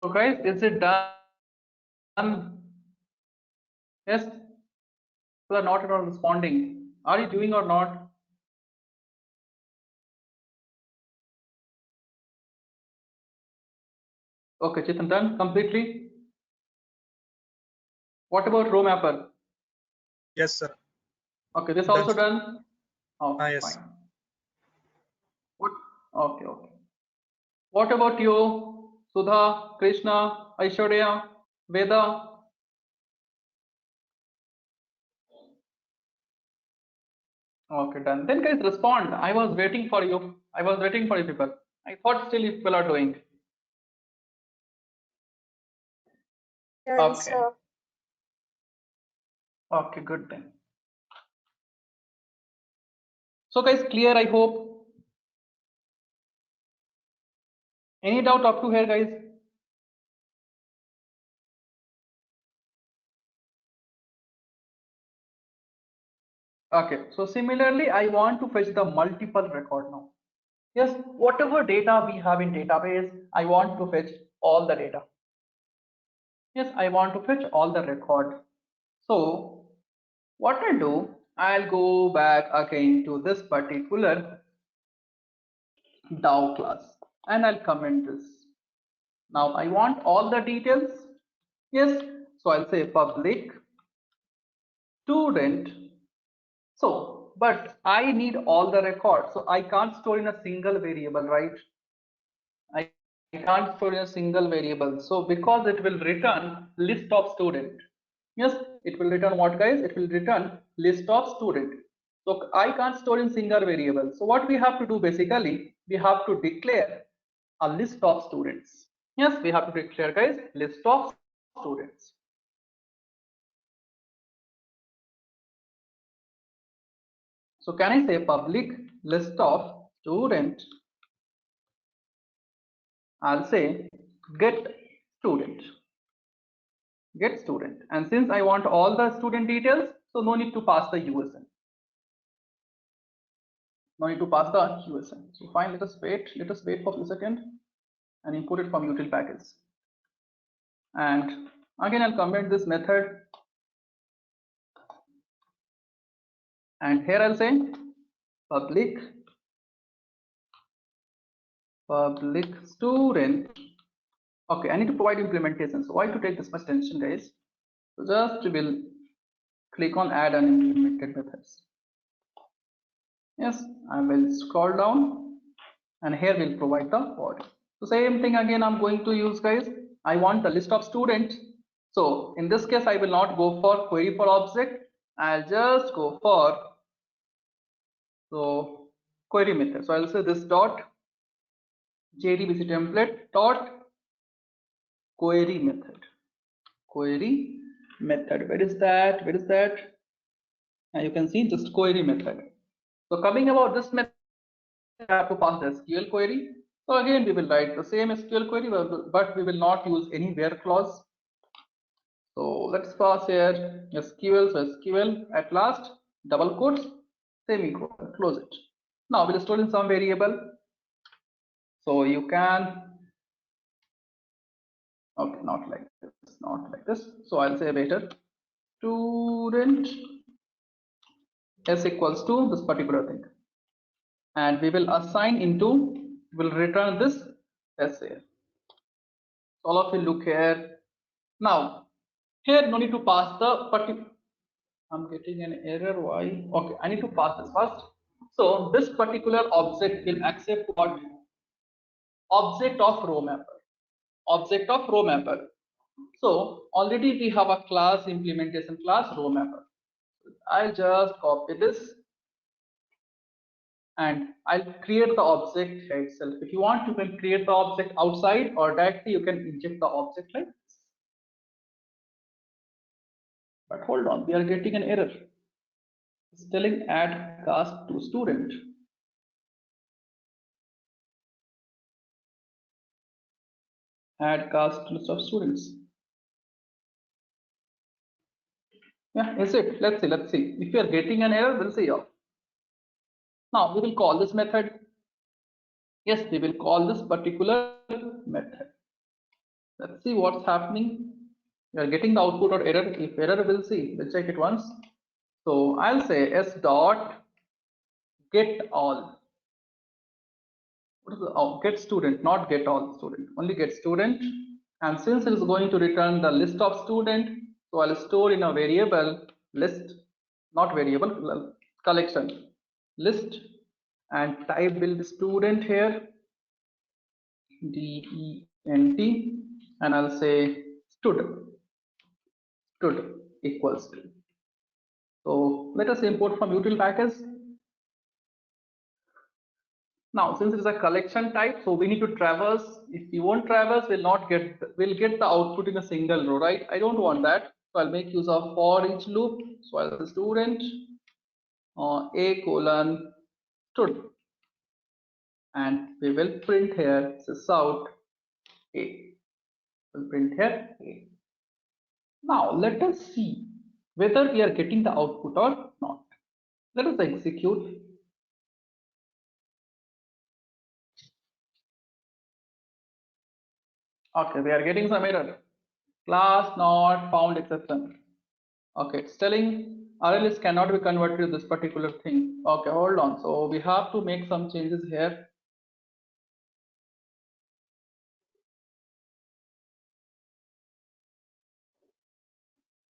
guys, is it done? Yes, you are not at all responding. Are you doing or not? Okay, Chetan, done completely. What about row mapper? Yes, sir. Okay, this Done, also sir. done. Okay, Yes. fine. What? Okay, okay. What about you, Sudha, Krishna, Aishwarya, Veda? Okay, done. Then guys, respond. I was waiting for you. I was waiting for you people. I thought still you people are doing. Done, Okay. sir. Okay, good then. So guys, clear, I hope. Any doubt up to here, guys? Okay, so similarly, I want to fetch the multiple record now. Yes, whatever data we have in database, I want to fetch all the data. Yes, I want to fetch all the record. So what I'll do, I'll go back again to this particular DAO class and I'll comment this. Now I want all the details. Yes, so I'll say public student. So, but I need all the records. So I can't store in a single variable, right? I can't store in a single variable. So because it will return list of student. Yes, it will return what, guys? It will return list of student. So I can't store in single variable. So what we have to do basically, we have to declare a list of students. Yes, we have to declare, guys, list of students. So can I say public list of student? I'll say get student. Get student. And since I want all the student details, so no need to pass the USN. No need to pass the USN. So fine, let us wait for a second and import it from util package. And again, I'll comment this method. And here I'll say public student. Okay, I need to provide implementation. So why to take this much tension, guys? So just will click on add unimplemented methods. Yes, I will scroll down and here we'll provide the body. So same thing again I'm going to use, guys. I want the list of students. So in this case, I will not go for query for object. I'll just go for query method. So I'll say this dot JDBC template dot query method. Query method. Where is that? Where is that? You can see just query method. So coming about this method, I have to pass the SQL query. So again, we will write the same SQL query, but we will not use any where clause. So let's pass here SQL. So SQL at last, double quotes, semicolon, close it. Now we'll store in some variable. So you can, okay, not like this, not like this. So I'll say better student s equals to this particular thing. And we will assign into, will return this essay. All of you look here. Now, here no need to pass the particular. I'm getting an error. Why? Okay, I need to pass this first. So this particular object will accept what? Object of row mapper. Object of row mapper. So already we have a class implementation class row mapper. I'll just copy this and I'll create the object itself. If you want, you can create the object outside or directly you can inject the object like this. But hold on, we are getting an error. It's telling add cast to student. Add cast list of students. Yeah, is it? Let's see, let's see. If you are getting an error, we'll see. Now we will call this method. Yes, we will call this particular method. Let's see what's happening. We are getting the output or error. If error, we'll see. We'll check it once. So I'll say s dot get all. What is the get student, not get all student, only get student. And since it is going to return the list of student, so I'll store in a variable list, not variable, collection list, and type will be student here, DENT, and I'll say stud equals to. So let us import from util package. Now, since it is a collection type, so we need to traverse. If we won't traverse, we'll get the output in a single row, right? I don't want that. So I'll make use of for each loop. So I'll say student a colon stud, and we will print here sys out a. We'll print here a. Now let us see whether we are getting the output or not. Let us execute. Okay, we are getting some error. Class not found exception. Okay, it's telling array list cannot be converted to this particular thing. Okay, hold on. So we have to make some changes here.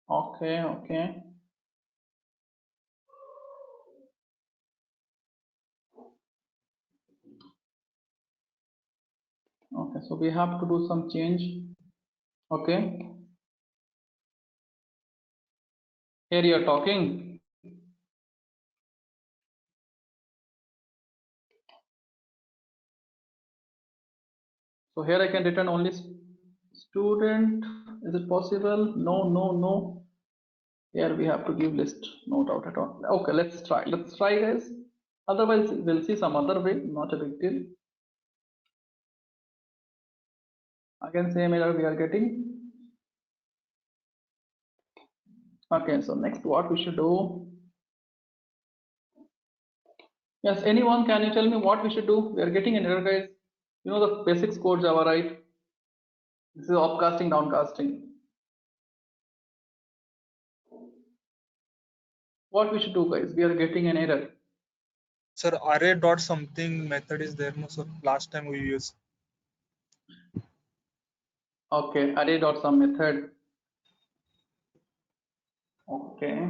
Okay. Okay, so we have to do some change. Okay. Here you're talking. So here I can return only student. Is it possible? No. Here we have to give list. No doubt at all. Okay, let's try. Let's try, guys. Otherwise, we'll see some other way. Not a big deal. Again, same error we are getting. Okay, so next what we should do? Yes, anyone, can you tell me what we should do? We are getting an error, guys. You know the basics code Java, right? This is upcasting, downcasting. What we should do, guys? We are getting an error. Sir, array dot something method is there. No, so last time we used. Okay, array dot some method. Okay.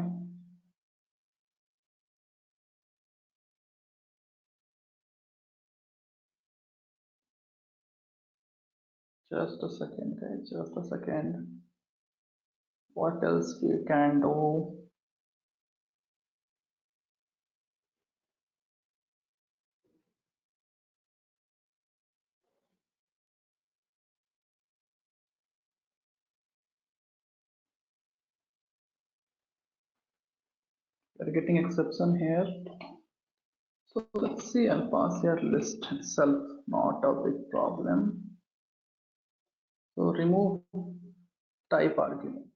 Just a second, guys. Just a second. What else we can do? We're getting exception here. So let's see, I'll pass here list itself, not a big problem. So remove type argument.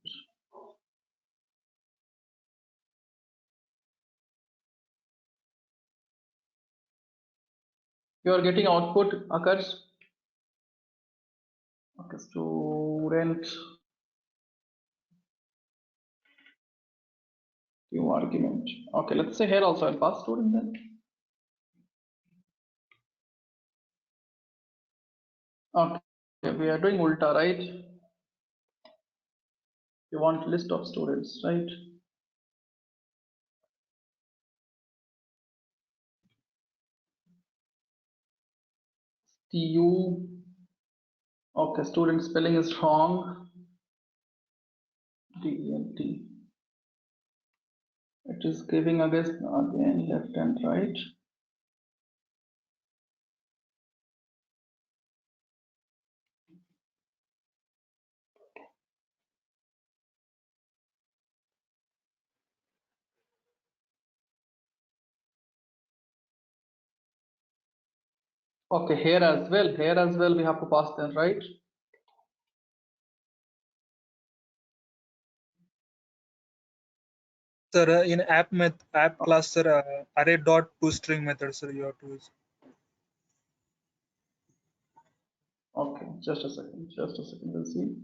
You are getting output occurs. Okay, student new argument. Okay, let's say here also I'll pass student then. Okay, we are doing ulta, right? You want list of students, right? TU. Okay, student spelling is wrong. DENT. It is giving again left and right. Okay, here as well we have to pass them, right? Sir, in app class, sir, array dot toString method, sir, you have to use. Okay, just a second, we'll see.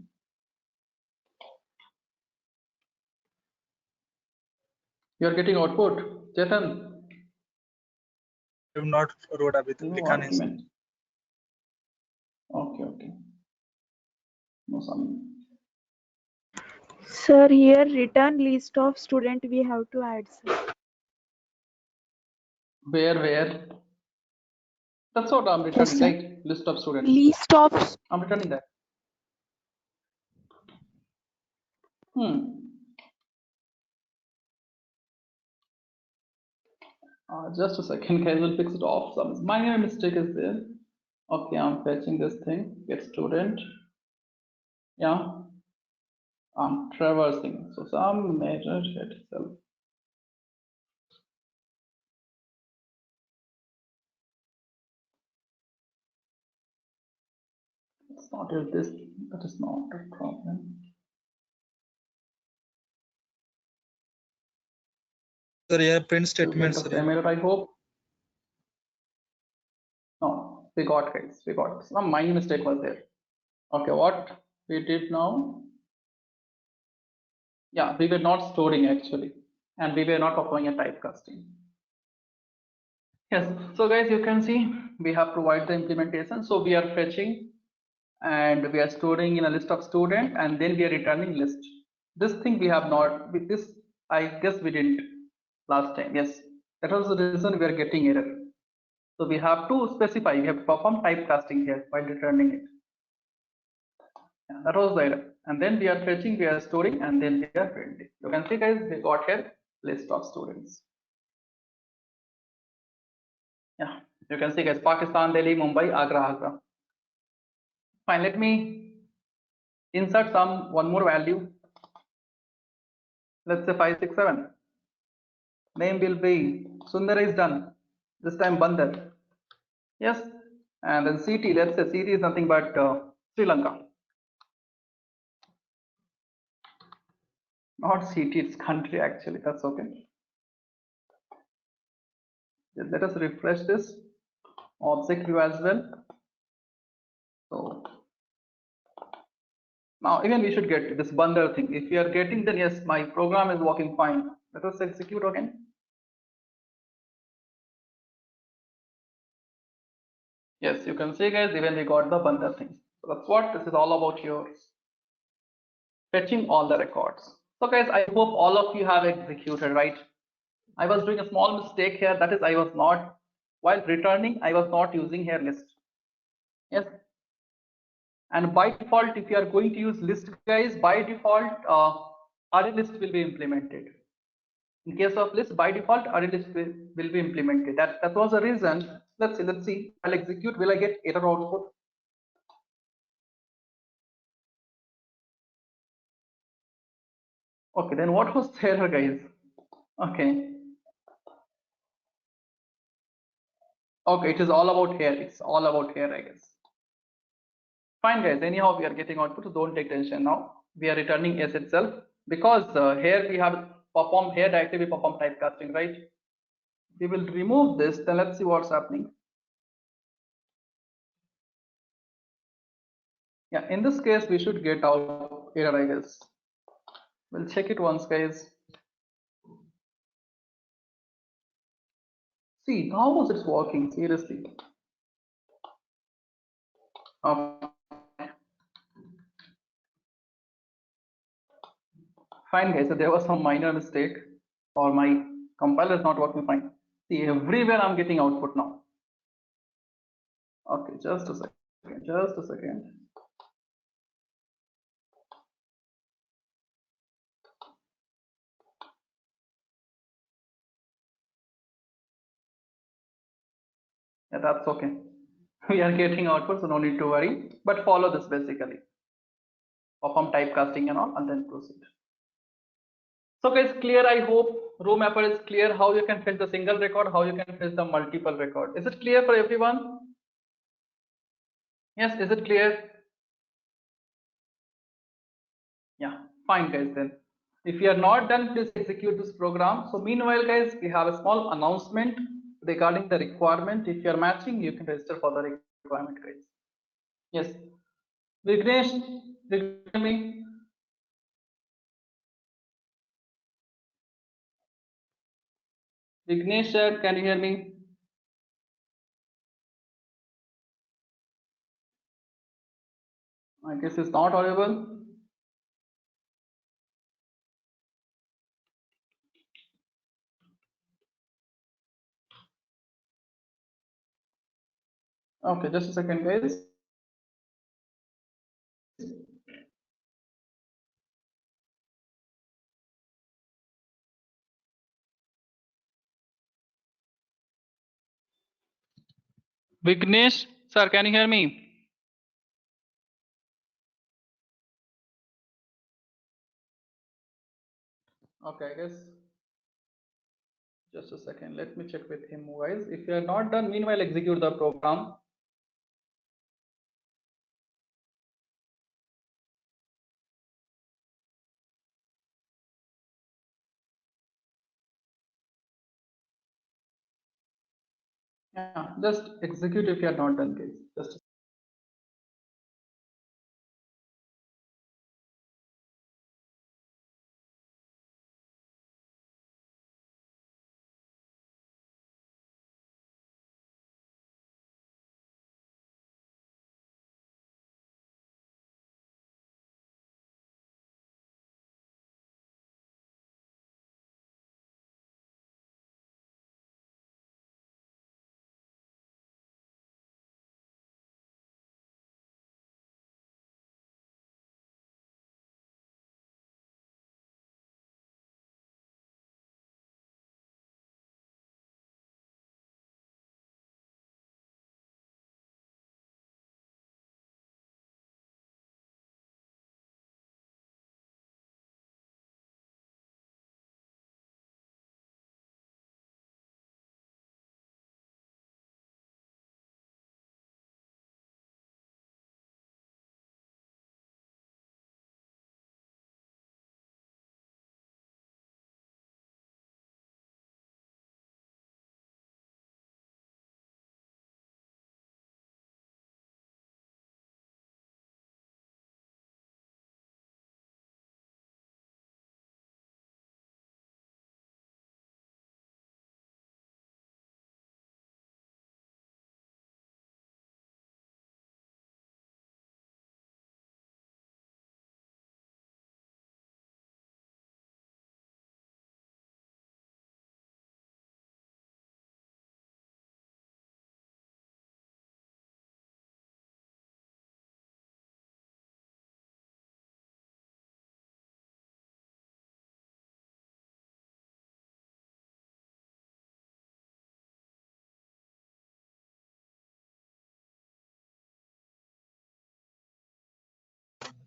You are getting output, Chetan? I have not wrote अभी तक, No लिखा नहीं sir. argument. Okay. No some. Sir, here return list of student we have to add, sir. Where? That's what I'm Yes, returning, sir. right? List of students. List of I'm returning that. Just a second, guys. We'll fix it off. Some minor mistake is there. Okay, I'm fetching this thing. Get student. Yeah, I'm traversing. So some major hit itself. It's not here. This that is not a problem. Sir, here print You get statement the sir. same error, I hope. No, we got guys. We got some minor mistake was there. Okay, what we did now? Yeah, we were not storing actually, and we were not performing a typecasting. Yes, so guys, you can see we have provided the implementation. So we are fetching and we are storing in a list of student, and then we are returning list. This thing we have not, with this, I guess we didn't last time. Yes, that was the reason we are getting error. So we have to specify, we have to perform typecasting here while returning it. Yeah, that was the error. And then we are fetching, we are storing, and then we are printing. You can see guys, we got here list of students. Yeah, you can see guys, Pakistan, Delhi, Mumbai, Agra. Fine, let me insert one more value. Let's say 567. Name will be Sundar is done. This time Bandar. Yes. And then city, let's say city is nothing but Sri Lanka. Not city, it's country actually. That's okay. Let us refresh this object view as well. So now again we should get this Bandar thing. If we are getting, then yes, my program is working fine. Let us execute again. Yes, you can see guys, even we got the Bandar thing. So that's what this is all about here. Fetching all the records. So guys, I hope all of you have executed, right? I was doing a small mistake here. That is, I was not, while returning, I was not using here list. Yes. And by default, if you are going to use list, guys, by default, array list will be implemented. In case of list, by default, array list will be implemented. That was the reason. Let's see. I'll execute. Will I get error output? Okay, then what was the error, guys? Okay. Okay, it is all about here. It's all about here, I guess. Fine, guys. Anyhow, we are getting output, so don't take tension now. We are returning S itself because here we have performed here directly we perform typecasting, right? We will remove this. Then let's see what's happening. Yeah, in this case, we should get out error, I guess. We'll check it once, guys. See, how was it working? Seriously. Okay. Fine, guys. So there was some minor mistake, or my compiler is not working fine. See, everywhere I'm getting output now. Okay, just a second. Just a second. Yeah, that's okay. We are getting output, so no need to worry. But follow this basically. Perform typecasting and all, and then proceed. So guys, clear, I hope row mapper is clear how you can fetch the single record, how you can fetch the multiple record. Is it clear for everyone? Yes, is it clear? Yeah, fine guys then. If you are not done, please execute this program. So meanwhile guys, we have a small announcement regarding the requirement. If you are matching, you can register for the requirement guys. Yes. Vignesh, Vignesh, can you hear me? Vignesh, sir, can you hear me? I guess it's not audible. Okay, just a second, guys. Vignesh, sir, can you hear me? Okay, I guess just a second. Let me check with him, guys. If you are not done, meanwhile, execute the program. Yeah, just execute if you are not done, guys. Just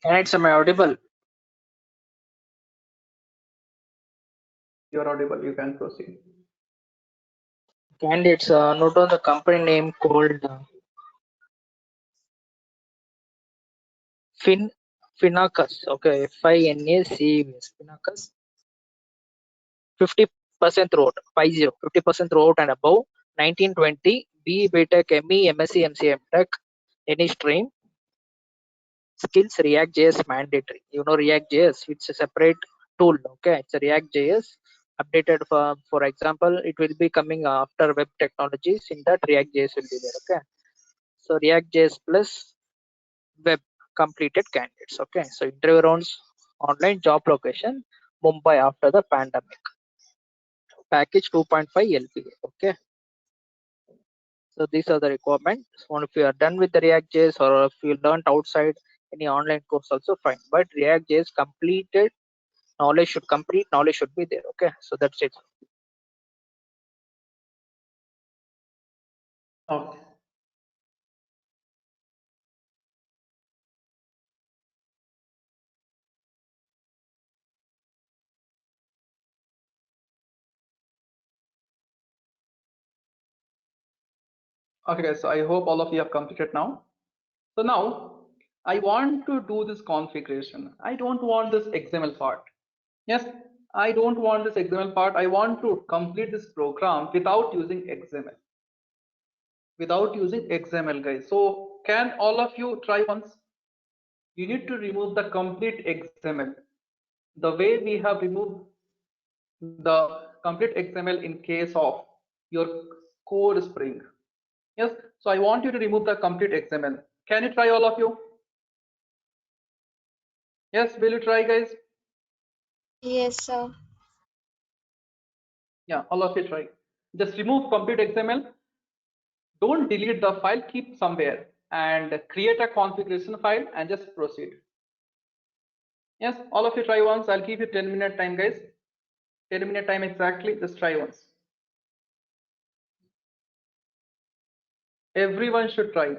Candidates, am I audible? you're audible. You can proceed. Candidates, note on the company name called Finacus. Okay, FINACUS. Finacus. 50% wrote, 50% wrote and above. 1920. B BTech, ME, MSc, MC, MTech. Any stream. Skills React.js mandatory. You know React.js. It's a separate tool. Okay, it's a React.js updated for example. It will be coming after web technologies. In that React.js will be there. Okay. So React.js plus web completed candidates. Okay, so interview rounds, online, job location, Mumbai after the pandemic, package 2.5 LPA. Okay, so these are the requirements. So if you are done with the React.js or if you learned outside any online course also fine, but React.js completed knowledge should complete, knowledge should be there. Okay, so that's it. Okay. Okay, guys. So I hope all of you have completed now. So now I want to do this configuration. I don't want this XML part. Yes, I don't want this XML part. I want to complete this program without using XML. without using XML, guys. So can all of you try once? You need to remove the complete XML. The way we have removed the complete XML in case of your code spring. Yes, so I want you to remove the complete XML. Can you try, all of you? Yes, will you try, guys? Yes, sir. Yeah, all of you try. Just remove complete XML. Don't delete the file, keep somewhere and create a configuration file and just proceed. Yes, all of you try once. I'll give you 10-minute time, guys. 10-minute time exactly. Just try once. Everyone should try.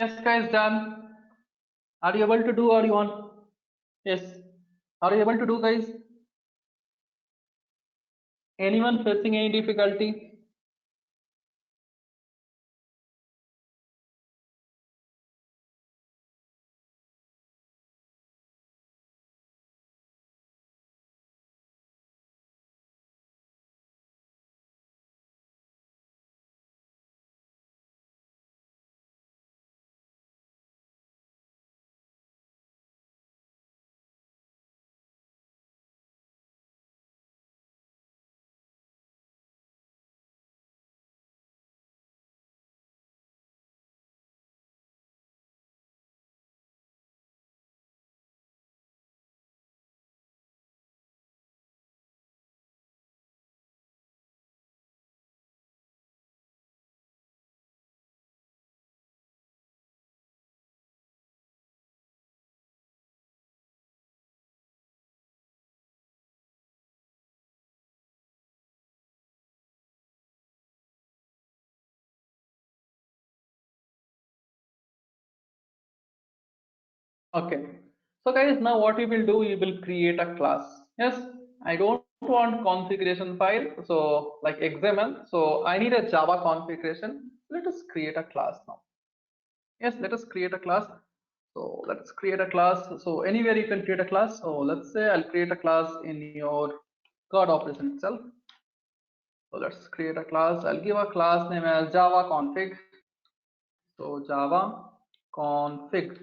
Yes, guys, done. Are you able to do or you want? Yes. Are you able to do, guys? Anyone facing any difficulty? Okay. So guys, now what we will do, we will create a class. Yes, I don't want configuration file. So like XML. So I need a Java configuration. Let us create a class now. Yes, let us create a class. So let's create a class. So anywhere you can create a class. So let's say I'll create a class in your code operation itself. So let's create a class. I'll give a class name as Java config. So Java config,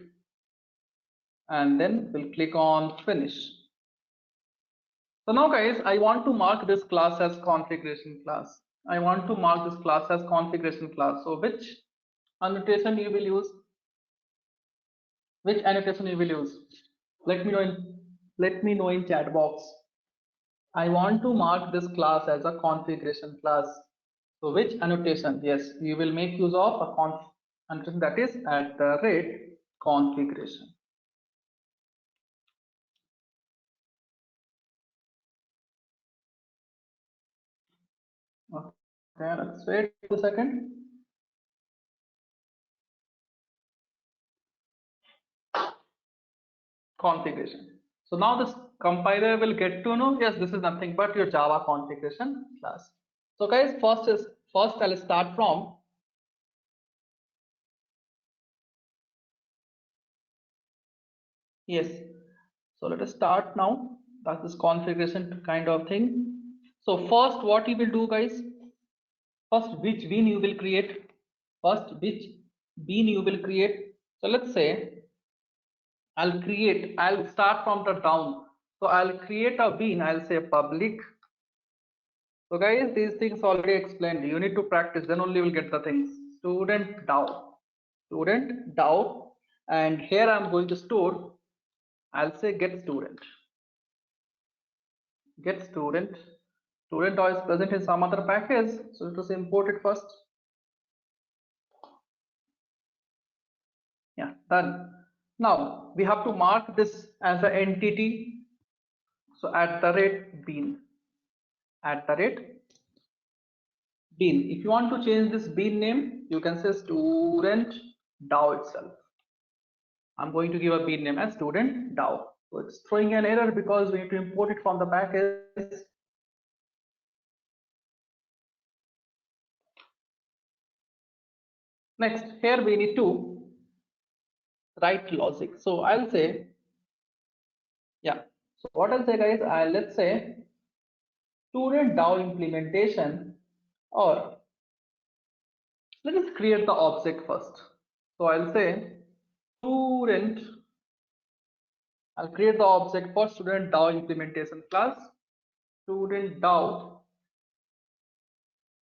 and then we'll click on finish. So now guys, I want to mark this class as configuration class. I want to mark this class as configuration class. So which annotation you will use? Which annotation you will use? Let me know in chat box. I want to mark this class as a configuration class. So which annotation? Yes, you will make use of a annotation that is at the rate configuration. Okay, let's wait a second. Configuration. So now this compiler will get to know, yes, this is nothing but your Java configuration class. So guys, first I'll start from yes. So let us start now. That's this configuration kind of thing. So first, what you will do, guys? First, which bean you will create? First, which bean you will create? So let's say I'll start from the down. So I'll create a bean. I'll say public. So guys, these things already explained. You need to practice, then only you will get the things. Student DAO, and here I'm going to store. I'll say get student. Get student. Student DAO is present in some other package, so it was imported first. Yeah, done. Now we have to mark this as an entity. So at the rate bean. At the rate bean. If you want to change this bean name, you can say student DAO itself. I'm going to give a bean name as student DAO. So it's throwing an error because we need to import it from the package. Next, here we need to write logic. So I'll say, yeah. So what I'll say, guys, let's say student DAO implementation, or let us create the object first. So I'll say student. I'll create the object for student DAO implementation class. Student DAO.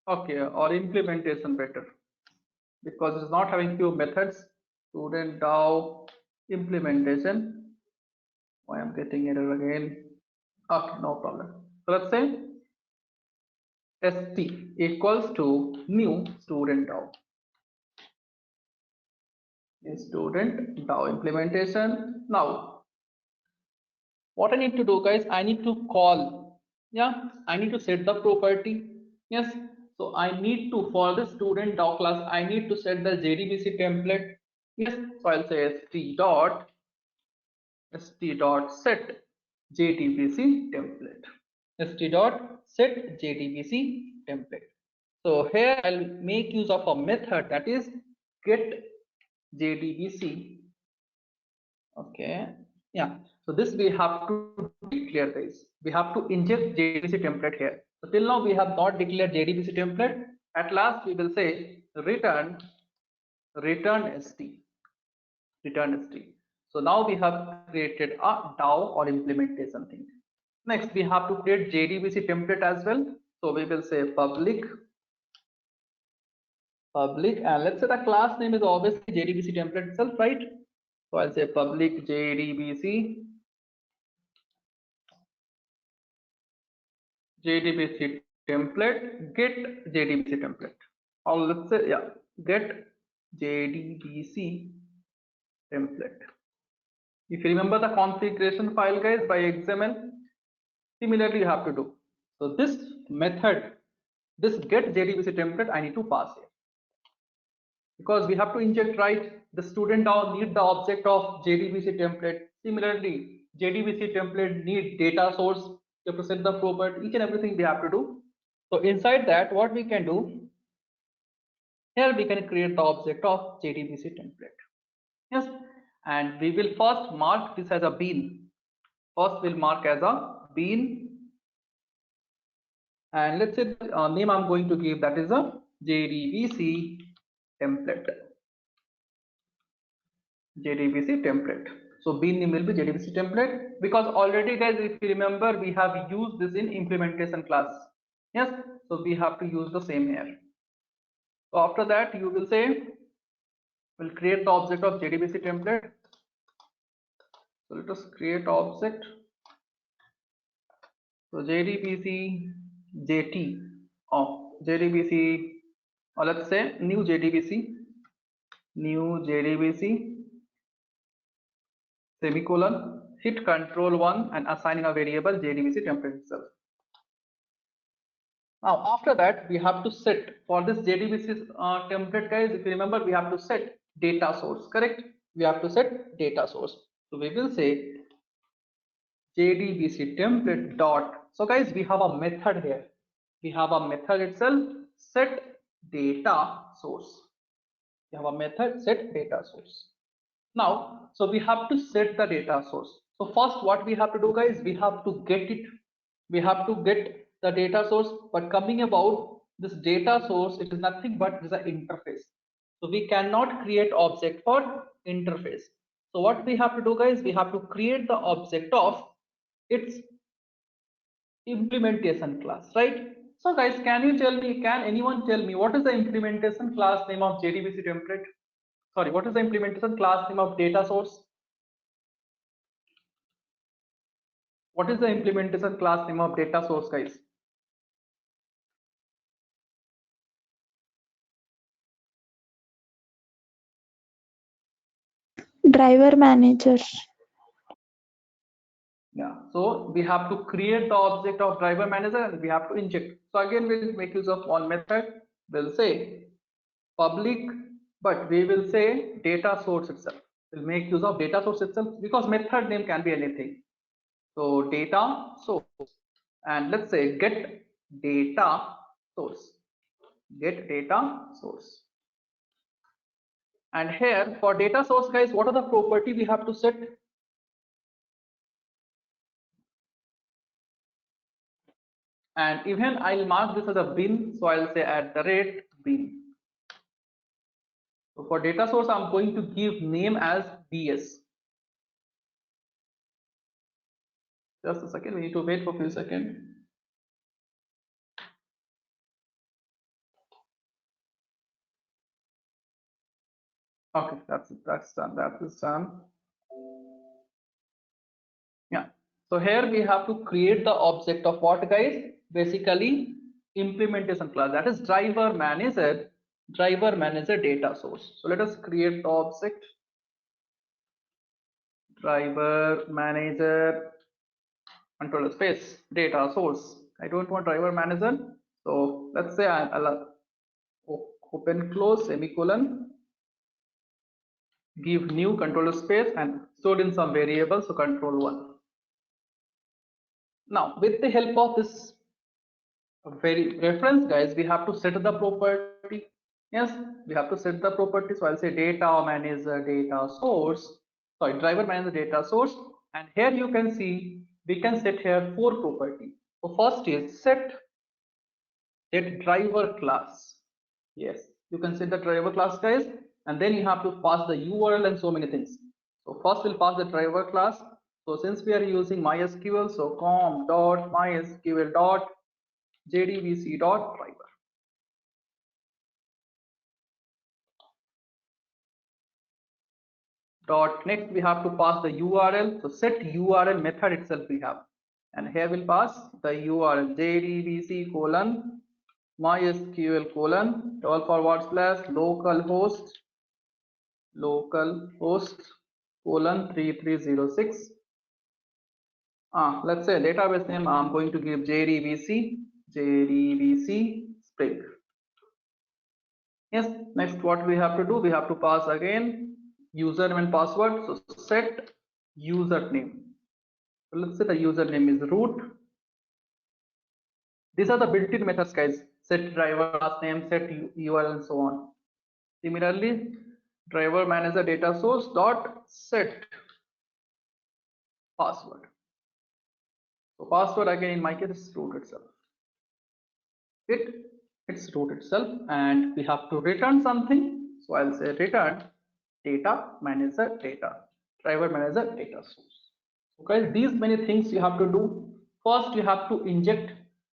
Okay, or implementation better, because it's not having few methods. Student DAO implementation. Why I'm getting error again? Okay, no problem. So let's say st equals to new student DAO. Student DAO implementation. Now, what I need to do, guys, I need to call. Yeah, I need to set the property. Yes, so I need to, for the student DAO class, I need to set the JDBC template. Yes, so I'll say st dot set jdbc template. st dot set jdbc template. So here I'll make use of a method, that is get jdbc. Okay, yeah. So this we have to declare, guys. We have to inject jdbc template here. So till now we have not declared jdbc template. At last we will say return st. So now we have created a DAO or implementation thing. Next we have to create jdbc template as well. So we will say public, and let's say the class name is obviously jdbc template itself, right? So I'll say public jdbc template get jdbc template, or let's say, yeah, get jdbc template. If you remember the configuration file, guys, by XML, similarly you have to do. So this method, this get jdbc template, I need to pass here, because we have to inject, right? The student now need the object of jdbc template. Similarly, jdbc template need data source. You have to set the property, each and everything we have to do. So inside that, what we can do here, we can create the object of jdbc template. Yes, and we will first mark this as a bean. First we'll mark as a bean, and let's say the name I'm going to give, that is a jdbc template. jdbc template. So bean name will be jdbc template, because already, guys, if you remember, we have used this in implementation class. Yes, so we have to use the same here. So after that, you will say we'll create the object of jdbc template. So let us create object. So jdbc jt, jdbc, or let's say new jdbc semicolon, hit control 1 and assigning a variable jdbc template itself. Now after that, we have to set for this jdbc template, guys, if you remember, we have to set data source, correct? We have to set data source. So we will say jdbc template dot, so guys, we have a method here. We have a method itself, set data source. We have a method set data source. Now, so we have to set the data source. So first what we have to do, guys, we have to get it. We have to get the data source, but coming about this data source, it is nothing but it is an interface. So we cannot create object for interface. So what we have to do, guys, we have to create the object of its implementation class, right? So guys, can anyone tell me what is the implementation class name of jdbc template? Sorry, what is the implementation class name of data source? What is the implementation class name of data source, guys? Driver manager. Yeah, so we have to create the object of driver manager and we have to inject. So again, we'll make use of one method. We'll say public, but we will say data source itself. We'll make use of data source itself, because method name can be anything. So data source, and let's say get data source. Get data source. And here for data source, guys, what are the property we have to set? And even I'll mark this as a bin, so I'll say @bin. So for data source, I'm going to give name as bs. Just a second, we need to wait for a few seconds. Okay, that's done. That is done. Yeah. So here we have to create the object of what, guys? Basically, implementation class, that is driver manager data source. So let us create the object driver manager controller space data source. I don't want driver manager, so let's say I'll open close semicolon give new controller space and stored in some variable, so control1. Now with the help of this very reference guys, we have to set the property. Yes, we have to set the property. So I'll say data manager data source, sorry, driver manager data source, and here you can see we can set here 4 property. So first is set driver class. Yes, you can set the driver class guys, and then you have to pass the URL and so many things. So first we'll pass the driver class. So since we are using MySQL, so com.mysql.jdbc.driver. Next we have to pass the URL. So set URL method itself we have, and here we'll pass the URL jdbc colon mysql colon /localhost colon 3306. Let's say database name I'm going to give jdbc spring. Yes, next what we have to do, we have to pass again username and password. So set username. So let's say the username is root. These are the built-in methods guys, set driver last name, set URL and so on. Similarly, driver manager data source dot set password. So password again in my case is root itself. It's root itself, and we have to return something. So I'll say return data manager data driver manager data source. Okay, these many things you have to do. First, you have to inject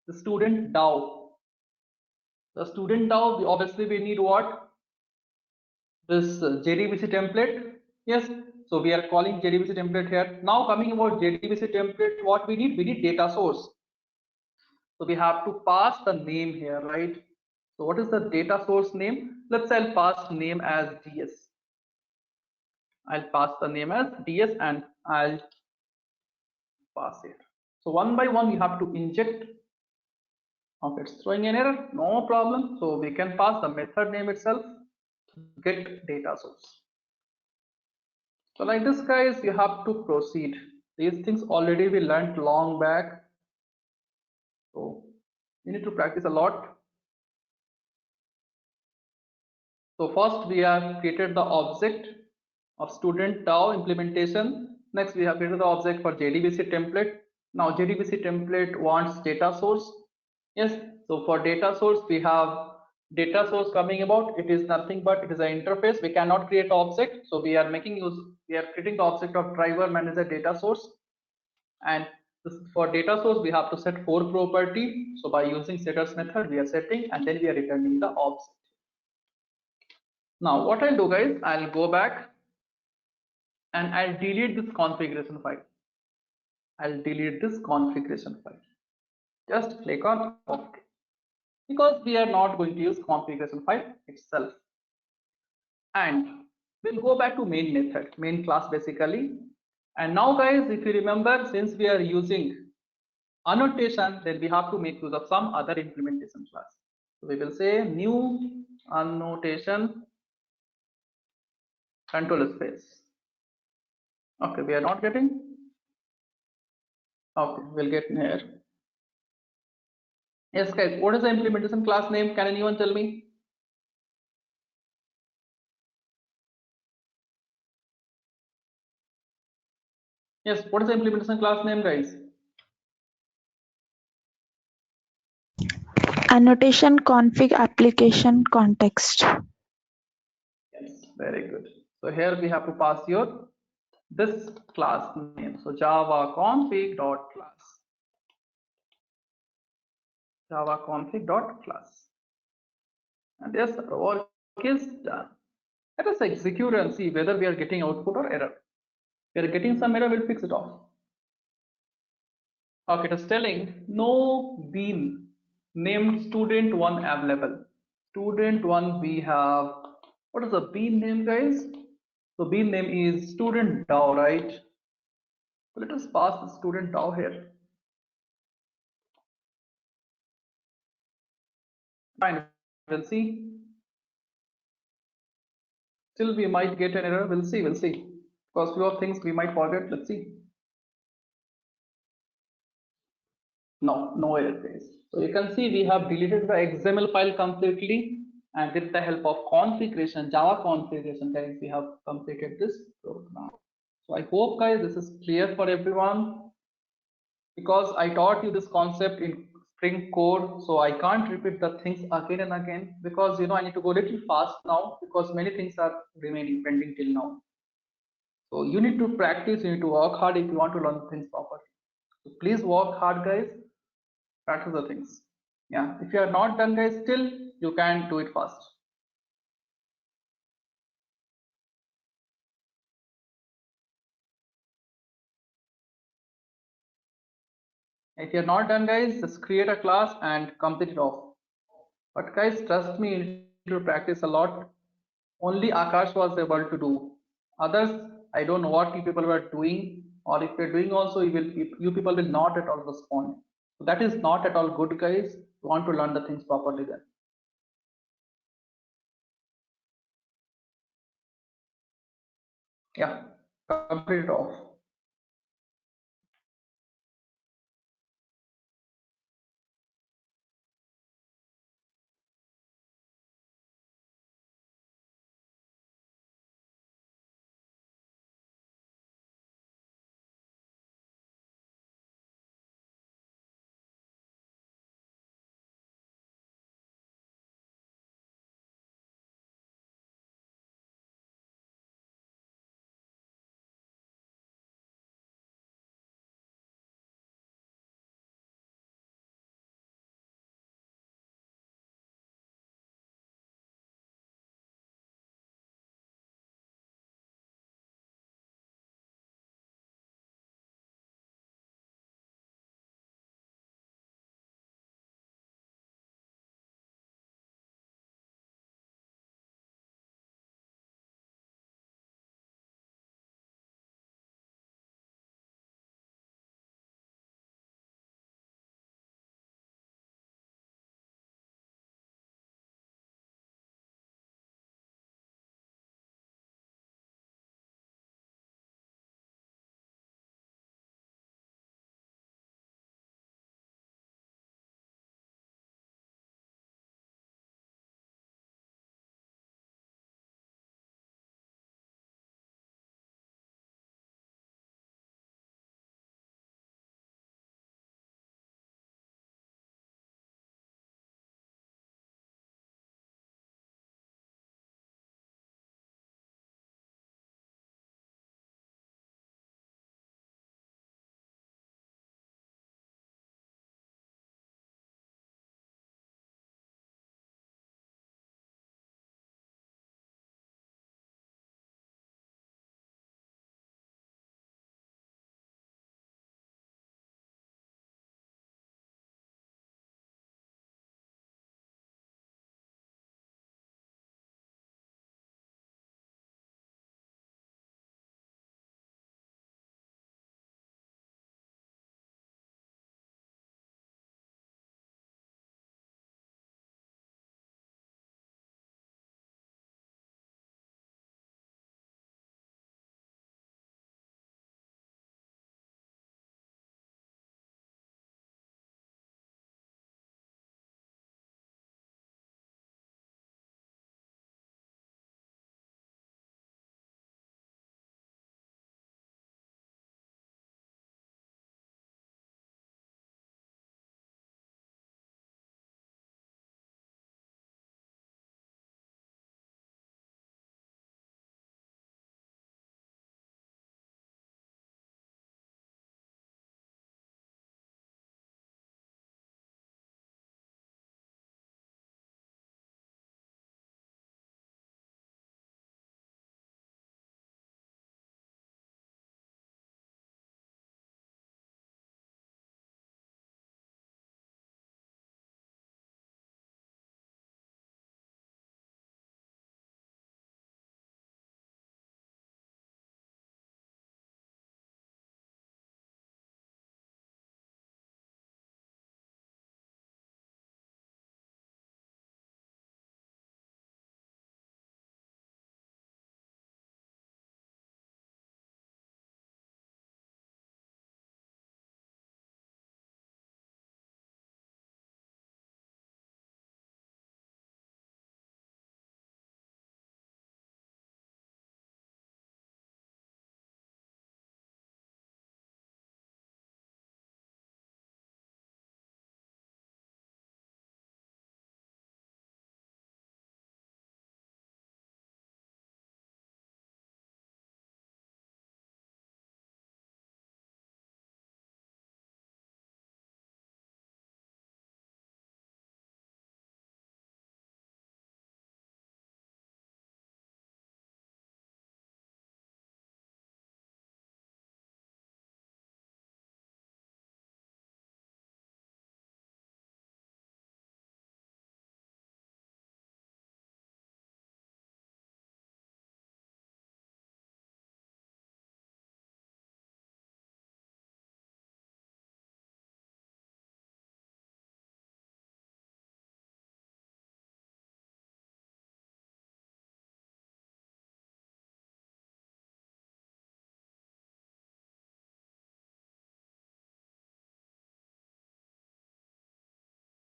the student DAO. The student DAO, obviously we need what? This JDBC template. Yes, so we are calling JDBC template here. Now coming about JDBC template, what we need data source. So we have to pass the name here, right? So what is the data source name? Let's say I'll pass name as DS. I'll pass the name as DS and I'll pass it. So one by one you have to inject. Okay, it's throwing an error, no problem. So we can pass the method name itself, get data source. So like this guys, you have to proceed. These things already we learned long back. So you need to practice a lot. So first we have created the object of student DAO implementation. Next we have created the object for JDBC template. Now JDBC template wants data source. Yes, so for data source we have data source coming about. It is nothing but it is an interface. We cannot create object, so we are creating the object of driver manager data source. And for data source we have to set 4 property. So by using setters method we are setting, and then we are returning the object. Now what I'll do guys, I'll go back and I'll delete this configuration file. I'll delete this configuration file. Just click on OK, because we are not going to use configuration file itself. And we'll go back to main method, main class basically. And now guys, if you remember, since we are using annotation, then we have to make use of some other implementation class. So we will say new annotation control space. Okay, we are not getting. Okay, we'll get here. Yes guys, what is the implementation class name? Can anyone tell me? Yes, what is the implementation class name guys? Annotation config application context. Yes, very good. So here we have to pass your this class name. So java config.class. Java config.class. And yes, our work is done. Let us execute and see whether we are getting output or error. If we are getting some error, we'll fix it off. Okay, it is telling no bean named student1 available. Student1 we have, what is the bean name guys? So bean name is student DAO, right? So let us pass the student DAO here. Fine, we'll see. Still we might get an error. We'll see, because few of things we might forget. Let's see. No error guys. So you can see we have deleted the XML file completely, and with the help of configuration, Java configuration guys, we have completed this program. So I hope guys this is clear for everyone, because I taught you this concept in Spring code, so I can't repeat the things again and again, because I need to go a little fast now, because many things are remaining pending till now. So you need to practice, you need to work hard if you want to learn things properly. So please work hard guys, practice the things. Yeah, if you are not done guys, still you can do it fast. If you're not done guys, just create a class and complete it off. But guys, trust me, you need to practice a lot. Only Akash was able to do. Others, I don't know what you people were doing, or if you're doing also, you people will not at all respond. So that is not at all good guys. You want to learn the things properly then. Yeah, complete it off.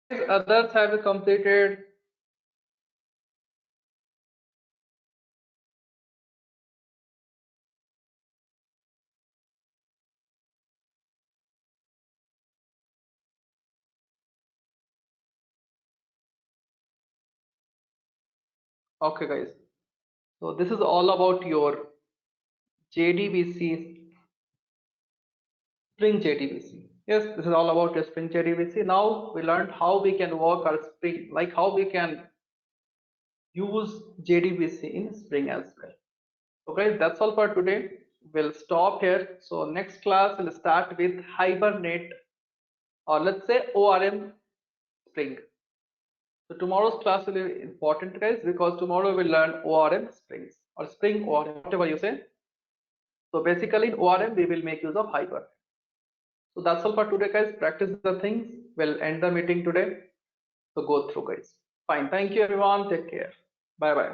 Others have completed. Okay, guys. So this is all about your JDBC, Spring JDBC. Yes, this is all about your Spring JDBC. Now we learned how we can work our Spring, like how we can use JDBC in Spring as well. So guys, that's all for today. We'll stop here. So next class we'll start with Hibernate, or let's say ORM Spring. So tomorrow's class will be important, guys, because tomorrow we'll learn ORM Springs or Spring ORM, whatever you say. So basically in ORM we will make use of Hibernate. So that's all for today, guys. Practice the things. We'll end the meeting today. So go through, guys. Fine. Thank you, everyone. Take care. Bye bye.